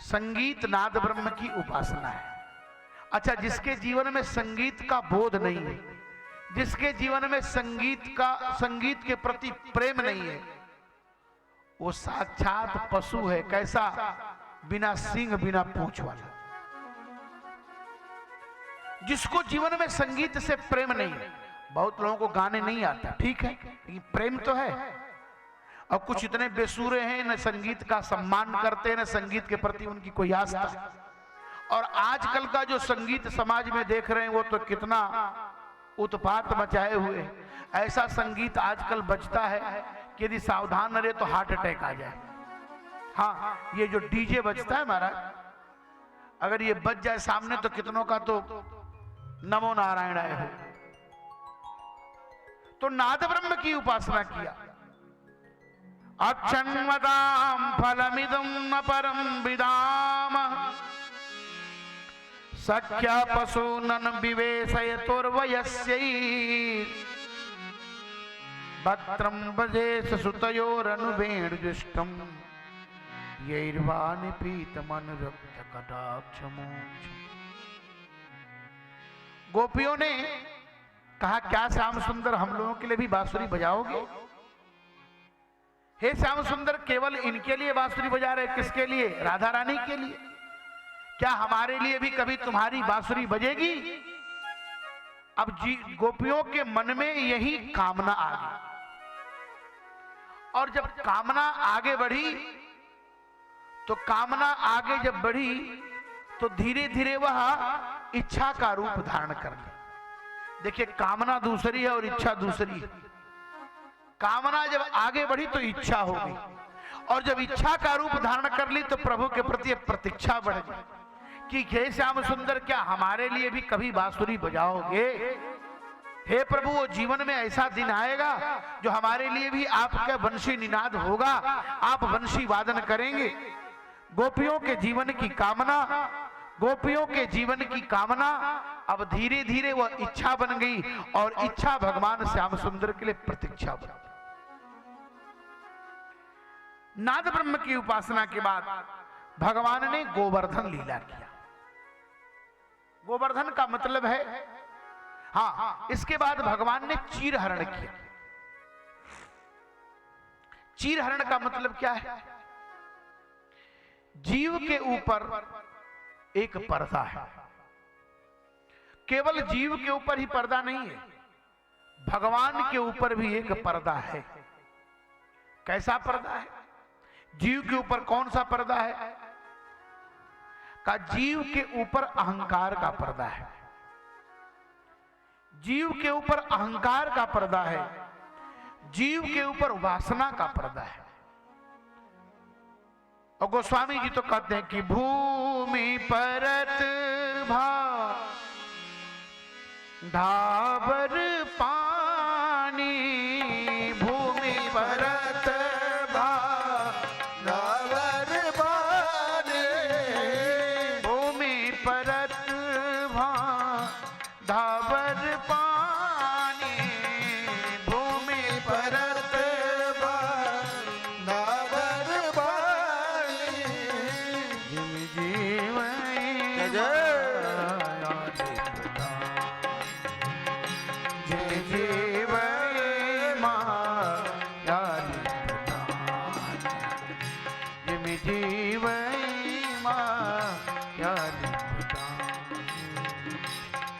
संगीत नाद ब्रह्म की उपासना है। अच्छा, जिसके जीवन में संगीत का बोध नहीं है, जिसके जीवन में संगीत के प्रति प्रेम नहीं है, वो साक्षात पशु है। कैसा? बिना सींग बिना पूंछ वाला। जिसको जीवन में संगीत से प्रेम नहीं है, बहुत लोगों को गाने नहीं आता, ठीक है, लेकिन प्रेम तो है। और कुछ इतने बेसुरे हैं, न संगीत का सम्मान करते हैं, न संगीत के प्रति उनकी कोई आस्था। और आजकल का जो संगीत समाज में देख रहे हैं, वो तो कितना उत्पात मचाए हुए। ऐसा संगीत आजकल बजता है कि यदि सावधान न रहे तो हार्ट अटैक आ जाए। हाँ, ये जो डीजे बजता है महाराज, अगर ये बज जाए सामने तो कितनों का तो नमो नारायण आए हो। तो नाद ब्रह्म की उपासना किया। अक्षन्मतां फलमिदं न परं विदाम सख्या पशूनन विवेशयतुर्वयस्यै भद्रं भजेश सुतयोरनुवेणुजुष्टं यैर्वानिपीतमनुरक्त कटाक्षमोक्ष। गोपियों ने कहा, क्या श्याम सुंदर हम लोगों के लिए भी बांसुरी बजाओगे? हे श्याम सुंदर, केवल इनके लिए बांसुरी बजा रहे, किसके लिए? राधा रानी के लिए। क्या हमारे लिए भी कभी तुम्हारी बांसुरी बजेगी? अब गोपियों के मन में यही कामना आ गई। और जब कामना आगे बढ़ी, तो कामना आगे जब बढ़ी तो धीरे धीरे वह इच्छा का रूप धारण कर ली। देखिए, कामना दूसरी है और इच्छा दूसरी है। कामना जब आगे बढ़ी तो इच्छा हो गई, और जब इच्छा का रूप धारण कर ली तो प्रभु के प्रति प्रतीक्षा बढ़ गई कि हे श्याम सुंदर, क्या हमारे लिए भी कभी बांसुरी बजाओगे? हे प्रभु, वो जीवन में ऐसा दिन आएगा जो हमारे लिए भी आपका वंशी निनाद होगा, आप वंशी वादन करेंगे। गोपियों के जीवन की कामना, गोपियों के जीवन की कामना अब धीरे धीरे वह इच्छा बन गई, और इच्छा भगवान श्याम सुंदर के लिए प्रतीक्षा बन गई। नाद ब्रह्म की उपासना के बाद भगवान ने गोवर्धन लीला किया। गोवर्धन का मतलब है, हाँ, इसके बाद भगवान ने चीरहरण किया। चीरहरण का मतलब क्या है? जीव के ऊपर एक पर्दा है। केवल जीव के ऊपर ही पर्दा नहीं है, भगवान के ऊपर भी एक पर्दा है। कैसा पर्दा है? जीव के ऊपर कौन सा पर्दा है? का जीव के ऊपर अहंकार का पर्दा है। जीव के ऊपर अहंकार का पर्दा है, जीव के ऊपर वासना का पर्दा है। और गोस्वामी जी तो कहते हैं कि भूमि परत भा ढाबर पानी, भूमि परत भा नावर बाने भूमि परत भा ढाबर पानी, भूमि परत बा नावर बाने जिम जीव जीव माया जिम जीव माया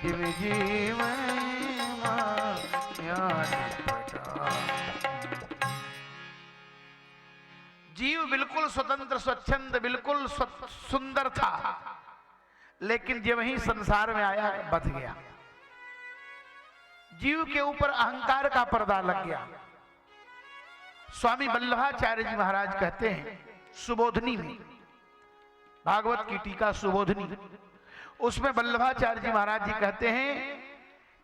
जिम जीव माया। जीव बिल्कुल स्वतंत्र स्वच्छंद बिल्कुल सुंदर था, लेकिन जब ही संसार में आया बच गया। जीव के ऊपर अहंकार का पर्दा लग गया। स्वामी वल्लभाचार्य जी महाराज कहते हैं सुबोधनी में, भागवत की टीका सुबोधनी, उसमें वल्लभाचार्य जी महाराज जी कहते हैं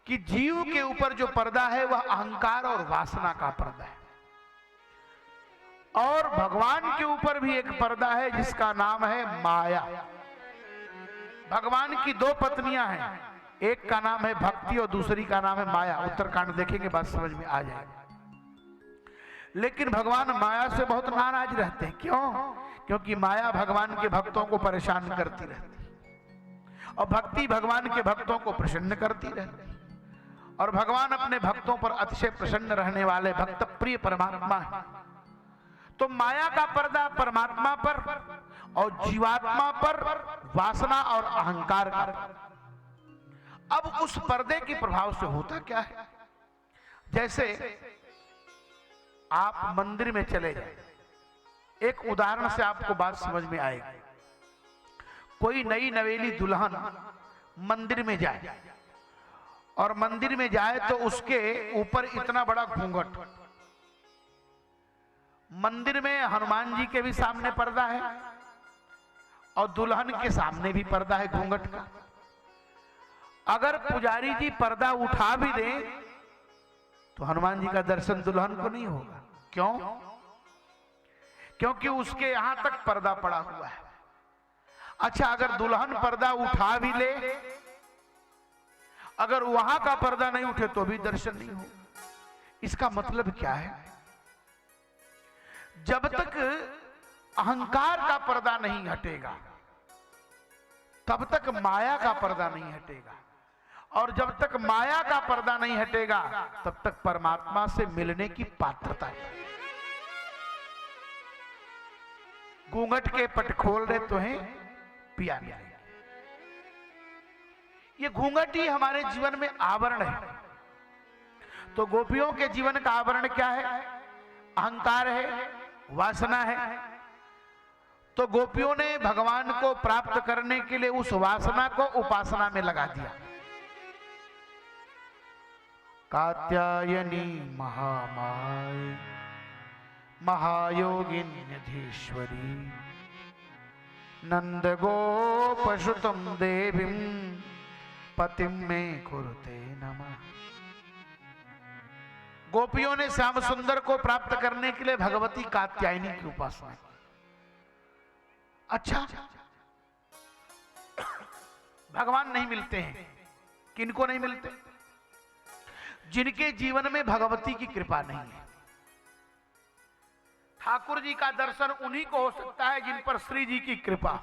कि जीव के ऊपर जो पर्दा है वह अहंकार और वासना का पर्दा है। और भगवान के ऊपर भी एक पर्दा है जिसका नाम है माया। भगवान की दो पत्नियां हैं, एक का नाम है भक्ति और दूसरी का नाम है माया। उत्तरकांड देखेंगे बात समझ में आ जाएगी। लेकिन भगवान माया से बहुत नाराज रहते हैं। क्यों? क्योंकि माया भगवान के भक्तों को परेशान करती रहती है और भक्ति भगवान के भक्तों को प्रसन्न करती रहती है। और भगवान अपने भक्तों पर अतिशय प्रसन्न रहने वाले भक्त प्रिय परमात्मा है। तो माया का पर्दा परमात्मा पर और जीवात्मा पर वासना और अहंकार का। अब उस पर्दे के प्रभाव से होता क्या है? जैसे आप मंदिर में चले जाए, एक उदाहरण से आपको बात समझ में आएगी। कोई नई नवेली दुल्हन मंदिर में जाए और मंदिर में जाए तो उसके ऊपर इतना बड़ा घूंघट। मंदिर में हनुमान जी के भी सामने पर्दा है और दुल्हन के सामने भी पर्दा है घूंघट का। अगर पुजारी जी पर्दा उठा भी दें तो हनुमान जी का दर्शन दुल्हन को नहीं होगा। क्यों? क्योंकि उसके यहां तक पर्दा पड़ा हुआ है। अच्छा, अगर दुल्हन पर्दा उठा भी ले, अगर वहां का पर्दा नहीं उठे तो भी दर्शन नहीं हो। इसका मतलब क्या है? जब तक अहंकार का पर्दा नहीं हटेगा तब तक माया का पर्दा नहीं हटेगा, और जब तक माया का पर्दा नहीं हटेगा तब तक परमात्मा से मिलने की पात्रता है। घूंघट के पट खोल रहे तो हैं पिया मिलेंगे। ये घूंघट ही हमारे जीवन में आवरण है। तो गोपियों के जीवन का आवरण क्या है? अहंकार है, वासना है। तो गोपियों ने भगवान को प्राप्त करने के लिए उस वासना को उपासना में लगा दिया। कात्यायनी महामाय महायोगिन्यधीश्वरी नंद गोपसुतम देवीं पतिम में कुरुते नमः। गोपियों ने श्याम सुंदर को प्राप्त करने के लिए भगवती कात्यायनी की उपासना की। अच्छा, भगवान नहीं मिलते हैं। किनको नहीं मिलते? जिनके जीवन में भगवती की कृपा नहीं है। ठाकुर जी का दर्शन उन्हीं को हो सकता है जिन पर श्री जी की कृपा।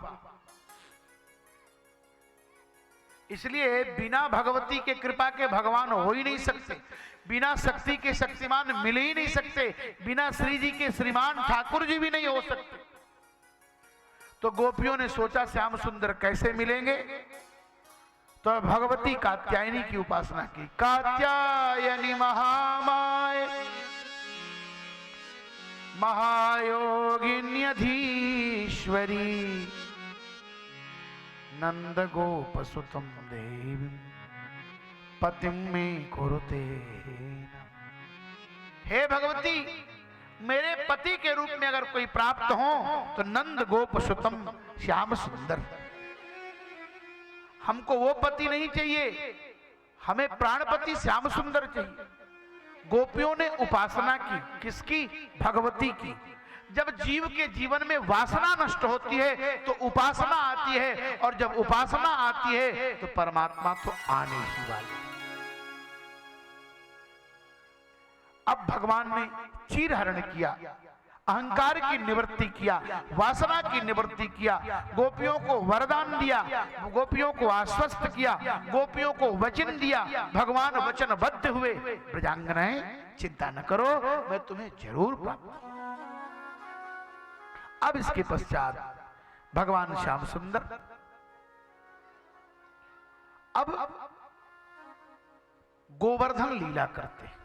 इसलिए बिना भगवती के कृपा के भगवान हो ही नहीं सकते, बिना शक्ति के शक्तिमान मिल ही नहीं सकते, बिना श्री जी के श्रीमान ठाकुर जी भी नहीं हो सकते। तो गोपियों ने सोचा श्याम सुंदर कैसे मिलेंगे, तो भगवती कात्यायनी की उपासना की। कात्यायनी महामाय महायोगिन्यधीश्वरी नंद गोपसुतम देवी पतिम में कुरुते। हे भगवती, मेरे पति के रूप में अगर कोई प्राप्त हो तो नंद गोप सुतम श्याम सुंदर। हमको वो पति नहीं चाहिए, हमें प्राणपति श्याम सुंदर चाहिए। गोपियों ने उपासना की, किसकी? भगवती की। जब जीव के जीवन में वासना नष्ट होती है तो उपासना आती है, और जब उपासना आती है तो परमात्मा तो आने ही वाले। अब भगवान ने चीरहरण किया, अहंकार की निवृत्ति किया, वासना की निवृत्ति किया, गोपियों को वरदान दिया, गोपियों को आश्वस्त किया, गोपियों को वचन दिया। भगवान वचनबद्ध हुए, प्रजांगनाएं चिंता न करो, मैं तुम्हें जरूर प्राप्त। अब इसके पश्चात भगवान श्याम सुंदर अब गोवर्धन लीला करते हैं।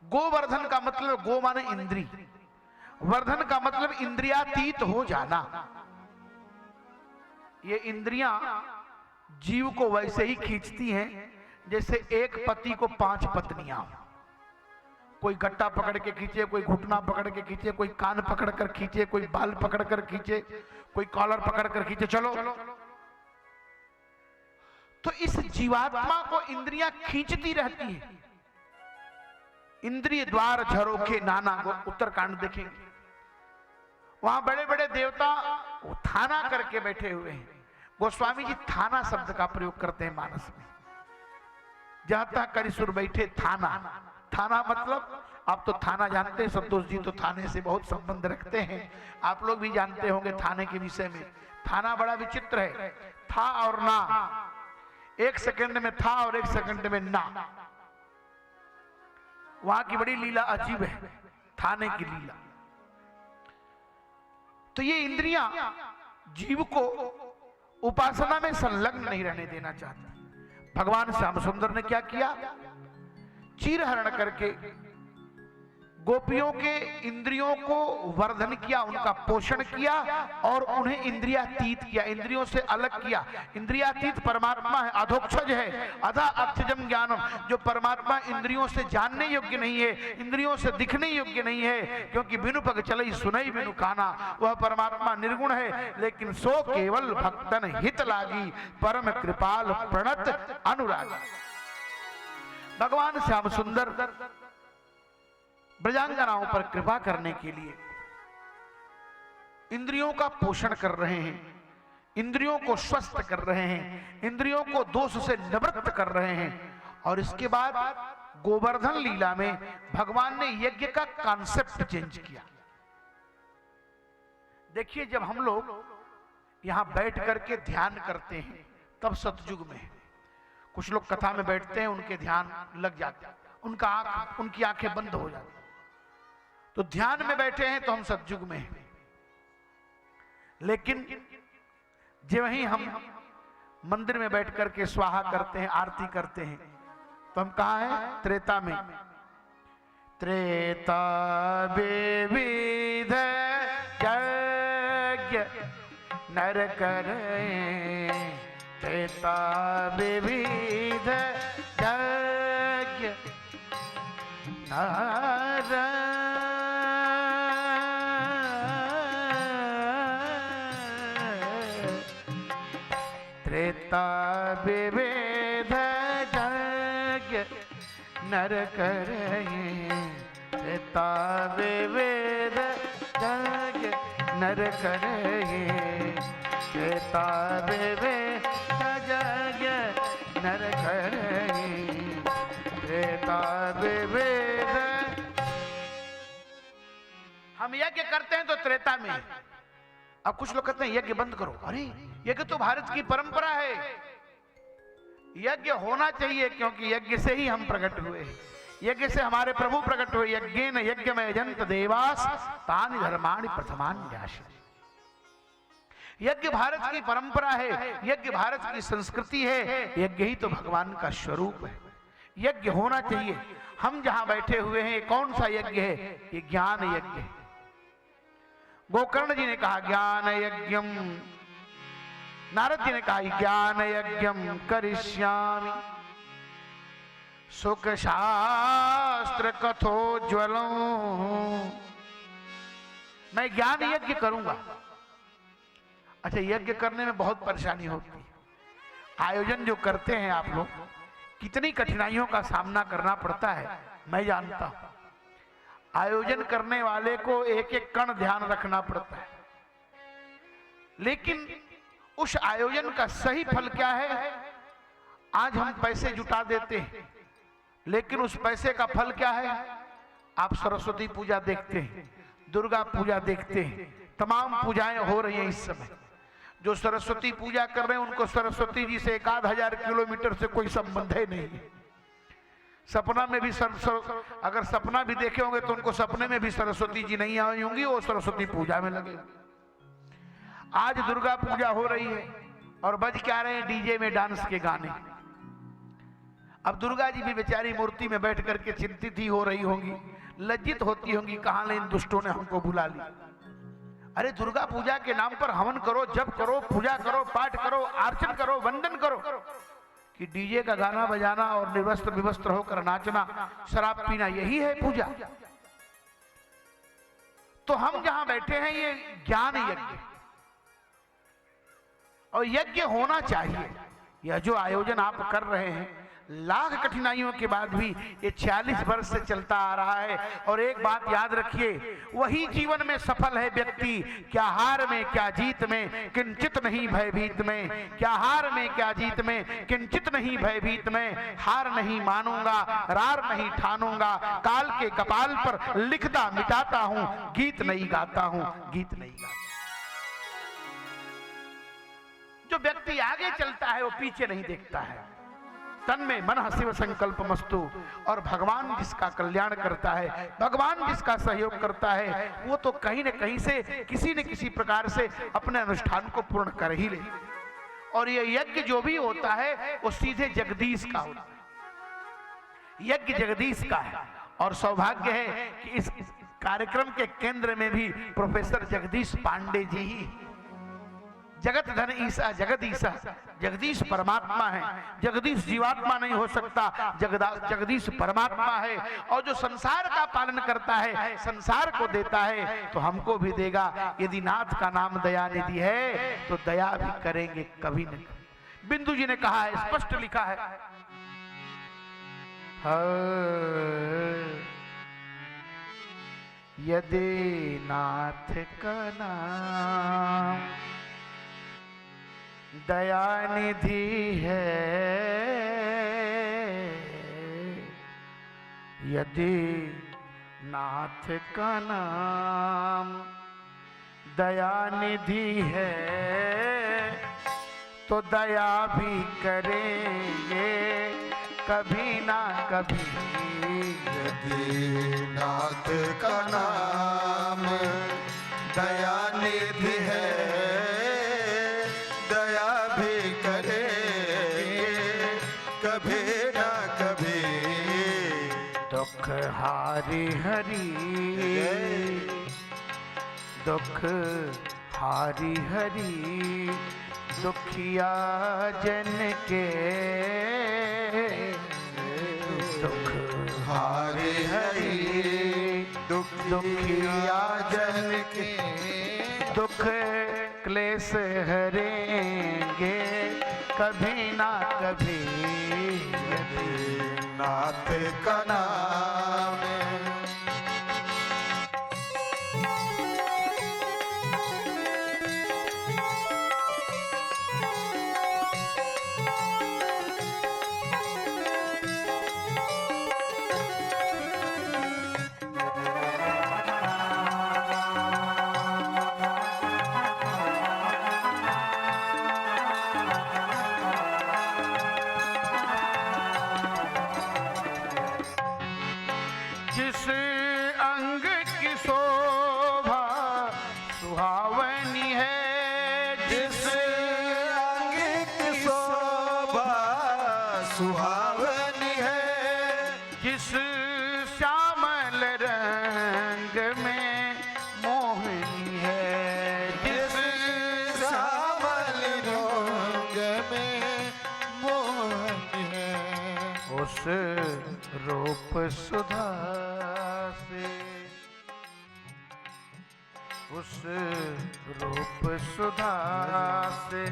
गोवर्धन का मतलब, गो माने इंद्री, वर्धन का मतलब इंद्रियातीत हो जाना। ये इंद्रियां जीव को वैसे ही खींचती हैं जैसे एक पति को 5 पत्नियां। कोई गट्टा पकड़ के खींचे, कोई घुटना पकड़ के खींचे, कोई कान पकड़ कर खींचे, कोई बाल पकड़ कर खींचे, कोई कॉलर पकड़ कर खींचे, चलो। तो इस जीवात्मा को इंद्रियां खींचती रहती हैं। इंद्रिय द्वार झरोखे नाना, उत्तरकांड देखेंगे, वहां बड़े बड़े देवता थाना करके बैठे हुए हैं। गोस्वामी जी थाना शब्द का प्रयोग करते हैं मानस में। जहां तक करिसुर बैठे थाना, थाना मतलब आप तो थाना जानते हैं, संतोष जी तो थाने से बहुत संबंध रखते हैं, आप लोग भी जानते होंगे थाने के विषय में। थाना बड़ा विचित्र है, था और ना, 1 सेकंड में था और 1 सेकंड में ना। वहां की बड़ी लीला अजीब है, थाने की लीला। तो ये इंद्रियां जीव को उपासना में संलग्न नहीं रहने देना चाहती। भगवान श्याम सुंदर ने क्या किया? चीरहरण करके गोपियों के इंद्रियों को वर्धन किया, उनका पोषण किया और उन्हें इंद्रियातीत किया, इंद्रियों से अलग किया। इंद्रियातीत परमात्मा है, अधोक्षज है, अधा अक्षजम ज्ञानम, जो परमात्मा इंद्रियों से जानने योग्य नहीं है, इंद्रियों से दिखने योग्य नहीं है, क्योंकि बिनु पग चलई सुनई बिनु काना। वह परमात्मा निर्गुण है, लेकिन सो केवल भक्तन हित लागी, परम कृपाल प्रणत अनुरागी। भगवान श्याम सुंदर ब्रजांगनाओं पर कृपा करने के लिए इंद्रियों का पोषण कर रहे हैं, इंद्रियों को स्वस्थ कर रहे हैं, इंद्रियों को दोष से निवृत्त कर रहे हैं। और इसके बाद गोवर्धन लीला में भगवान ने यज्ञ का कॉन्सेप्ट चेंज किया। देखिए, जब हम लोग यहां बैठ करके ध्यान करते हैं तब सतयुग में कुछ लोग कथा में बैठते हैं, उनके ध्यान लग जाते हैं, उनकी आंखें बंद हो जाती, तो ध्यान में बैठे हैं तो हम सतयुग में हैं। लेकिन जब ही हम मंदिर में बैठ करके स्वाहा करते हैं, आरती करते हैं, तो हम कहाँ हैं? त्रेता में। त्रेता विविध यज्ञ नर करे, त्रेता विविध यज्ञ नर। त्रेता विविध यज्ञ नर करे, त्रेता विविध यज्ञ नर करे, त्रेता विविध यज्ञ नर करे, त्रेता विविध। हम यज्ञ करते हैं तो त्रेता में। अब कुछ लोग कहते हैं यज्ञ बंद करो। अरे, यज्ञ तो भारत की परंपरा है, यज्ञ होना चाहिए, क्योंकि यज्ञ से ही हम प्रकट हुए हैं, यज्ञ से हमारे प्रभु प्रकट हुए। यज्ञेन यज्ञमय जंत देवास तानि धर्माणि प्रथमान्यास। यज्ञ भारत की परंपरा है, यज्ञ भारत की संस्कृति है, यज्ञ ही तो भगवान का स्वरूप है। यज्ञ होना चाहिए। हम जहां बैठे हुए हैं, कौन सा यज्ञ है? ये ज्ञान यज्ञ है। गोकर्ण जी ने कहा ज्ञान यज्ञम, नारद जी ने कहा ज्ञान यज्ञम करिष्यामि, सुख शास्त्र कथोज्वलों। मैं ज्ञान यज्ञ करूंगा। अच्छा, यज्ञ करने में बहुत परेशानी होती है। आयोजन जो करते हैं आप लोग, कितनी कठिनाइयों का सामना करना पड़ता है मैं जानता हूं। आयोजन करने वाले को एक एक कण ध्यान रखना पड़ता है, लेकिन उस आयोजन का सही फल क्या है? आज हम पैसे जुटा देते हैं, लेकिन उस पैसे का फल क्या है? आप सरस्वती पूजा देखते हैं, दुर्गा पूजा देखते हैं, तमाम पूजाएं हो रही हैं इस समय। जो सरस्वती पूजा कर रहे हैं उनको सरस्वती जी से 1000 किलोमीटर से कोई संबंध ही नहीं है। सपना में भी अगर सपना भी देखे होंगे तो उनको सपने में भी सरस्वती जी नहीं आई होंगी, वो सरस्वती पूजा में लगे। आज दुर्गा पूजा हो रही है और बज क्या रहे हैं? डीजे में डांस के गाने। अब दुर्गा जी भी बेचारी मूर्ति में बैठ करके चिंतित ही हो रही होंगी, लज्जित होती होंगी, कहां इन दुष्टों ने हमको बुला लिया। अरे दुर्गा पूजा के नाम पर हवन करो, जप करो, पूजा करो, पाठ करो, अर्चन करो, वंदन करो, कि डीजे का गाना बजाना और निर्वस्त्र विवस्त्र होकर नाचना, शराब पीना, यही है पूजा? तो हम जहां बैठे हैं ये ज्ञान यज्ञ, और यज्ञ होना चाहिए। यह जो आयोजन आप कर रहे हैं, लाख कठिनाइयों के बाद भी ये 40 वर्ष से चलता आ रहा है। और एक बात याद रखिए, वही जीवन में सफल है व्यक्ति, क्या हार में क्या जीत में, किंचित नहीं भयभीत में। क्या हार में क्या जीत में, किंचित नहीं भयभीत में। हार नहीं मानूंगा, रार नहीं ठानूंगा, काल के कपाल पर लिखता मिटाता हूं, गीत नहीं गाता हूं, गीत नहीं गाता। जो व्यक्ति आगे चलता है वो पीछे नहीं देखता है। तन में मन शिव संकल्प मस्तु। और भगवान जिसका कल्याण करता है, भगवान जिसका सहयोग करता है, वो तो कहीं न कहीं से किसी न किसी प्रकार से अपने अनुष्ठान को पूर्ण कर ही ले। और ये यज्ञ जो भी होता है वो सीधे जगदीश का होता है, यज्ञ जगदीश का है। और सौभाग्य है कि इस कार्यक्रम के केंद्र में भी प्रोफेसर जगदीश पांडे जी ही। जगत धन ईसा जगत ईसा, जगदीश परमात्मा है, जगदीश जीवात्मा नहीं हो सकता, जगदीश परमात्मा है। और जो संसार का पालन करता है, संसार को देता है, तो हमको भी देगा। यदि नाथ का नाम दया निधि है तो दया भी करेंगे कभी न कभी। बिंदु जी ने कहा है, स्पष्ट लिखा है, यदि नाथ का नाम दया निधि है, यदि नाथ का नाम दया निधि है, तो दया भी करेंगे कभी ना कभी। यदि नाथ का नाम दया निधि है, दया भी करेंगे कभी ना कभी। दुख हारी हरि, दुख हारी हरि, दुखिया जन के, दुख हारे हरि, दुखिया जन के, दुख क्लेश हरेंगे कभी ना कभी। यदि नाथ का नाम सुहावनी है, जिस श्यामल रंग में मोहनी है, जिस श्यामल रंग में मोहनी है, उस रूप सुधा से, उस रूप सुधा से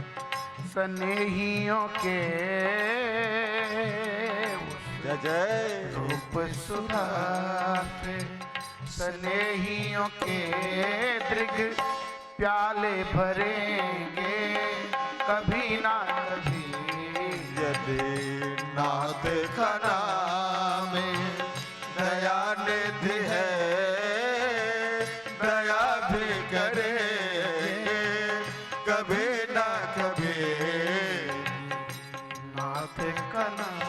स्नेहियों के, जय जय रूप सुधा से स्नेहियों के दृग प्याले भरेंगे कभी ना कभी। यदि नाथ का नाम दया निधि है, दया भी करे कभी ना कभी। नाथ का नाम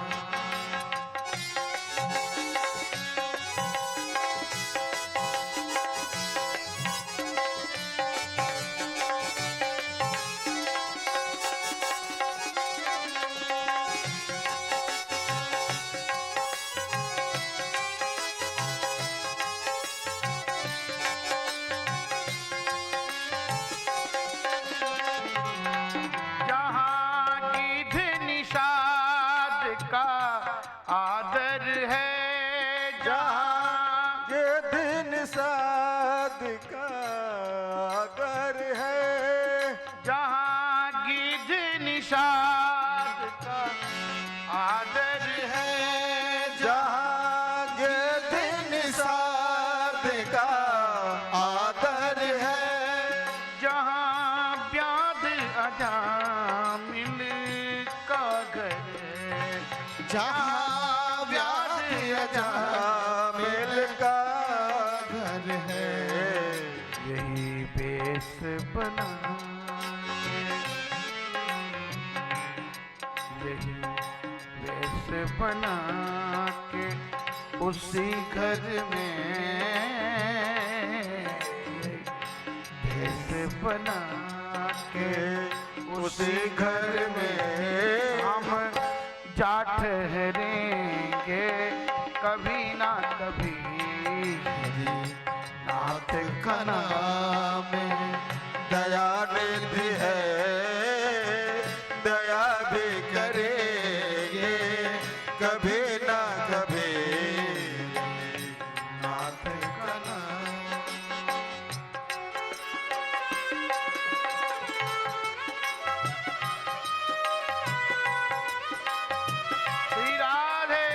आदर है, जहाँ ये दिन साध का आदर है, जहाँ गिद्ध निषाद का आदर है, जहाँ ये दिन साध का आदर है, जहाँ व्याध अजामिल का घर है, जहाँ व्याध अजामिल का घर है। यही बेस बना के, यही बेस बना के उसी घर में, बेस बना के उसी घर में हम जा ठहरेंगे कभी ना कभी। नाथ का नाम दया निधि है, दया भी करेंगे कभी ना कभी। नाथ का नाम श्री राधे।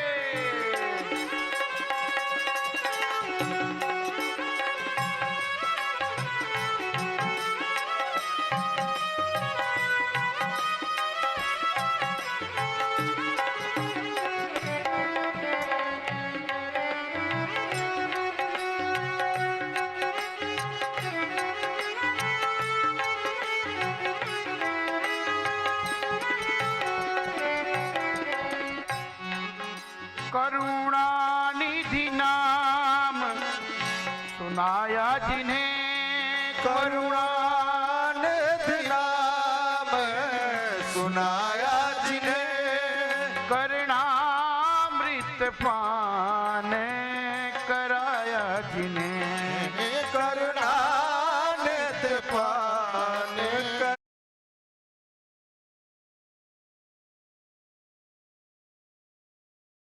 करुणानिधि नाम सुनाया जिन्हें, करुणानिधि नाम सुनाया जिन्हें, करणामृत पान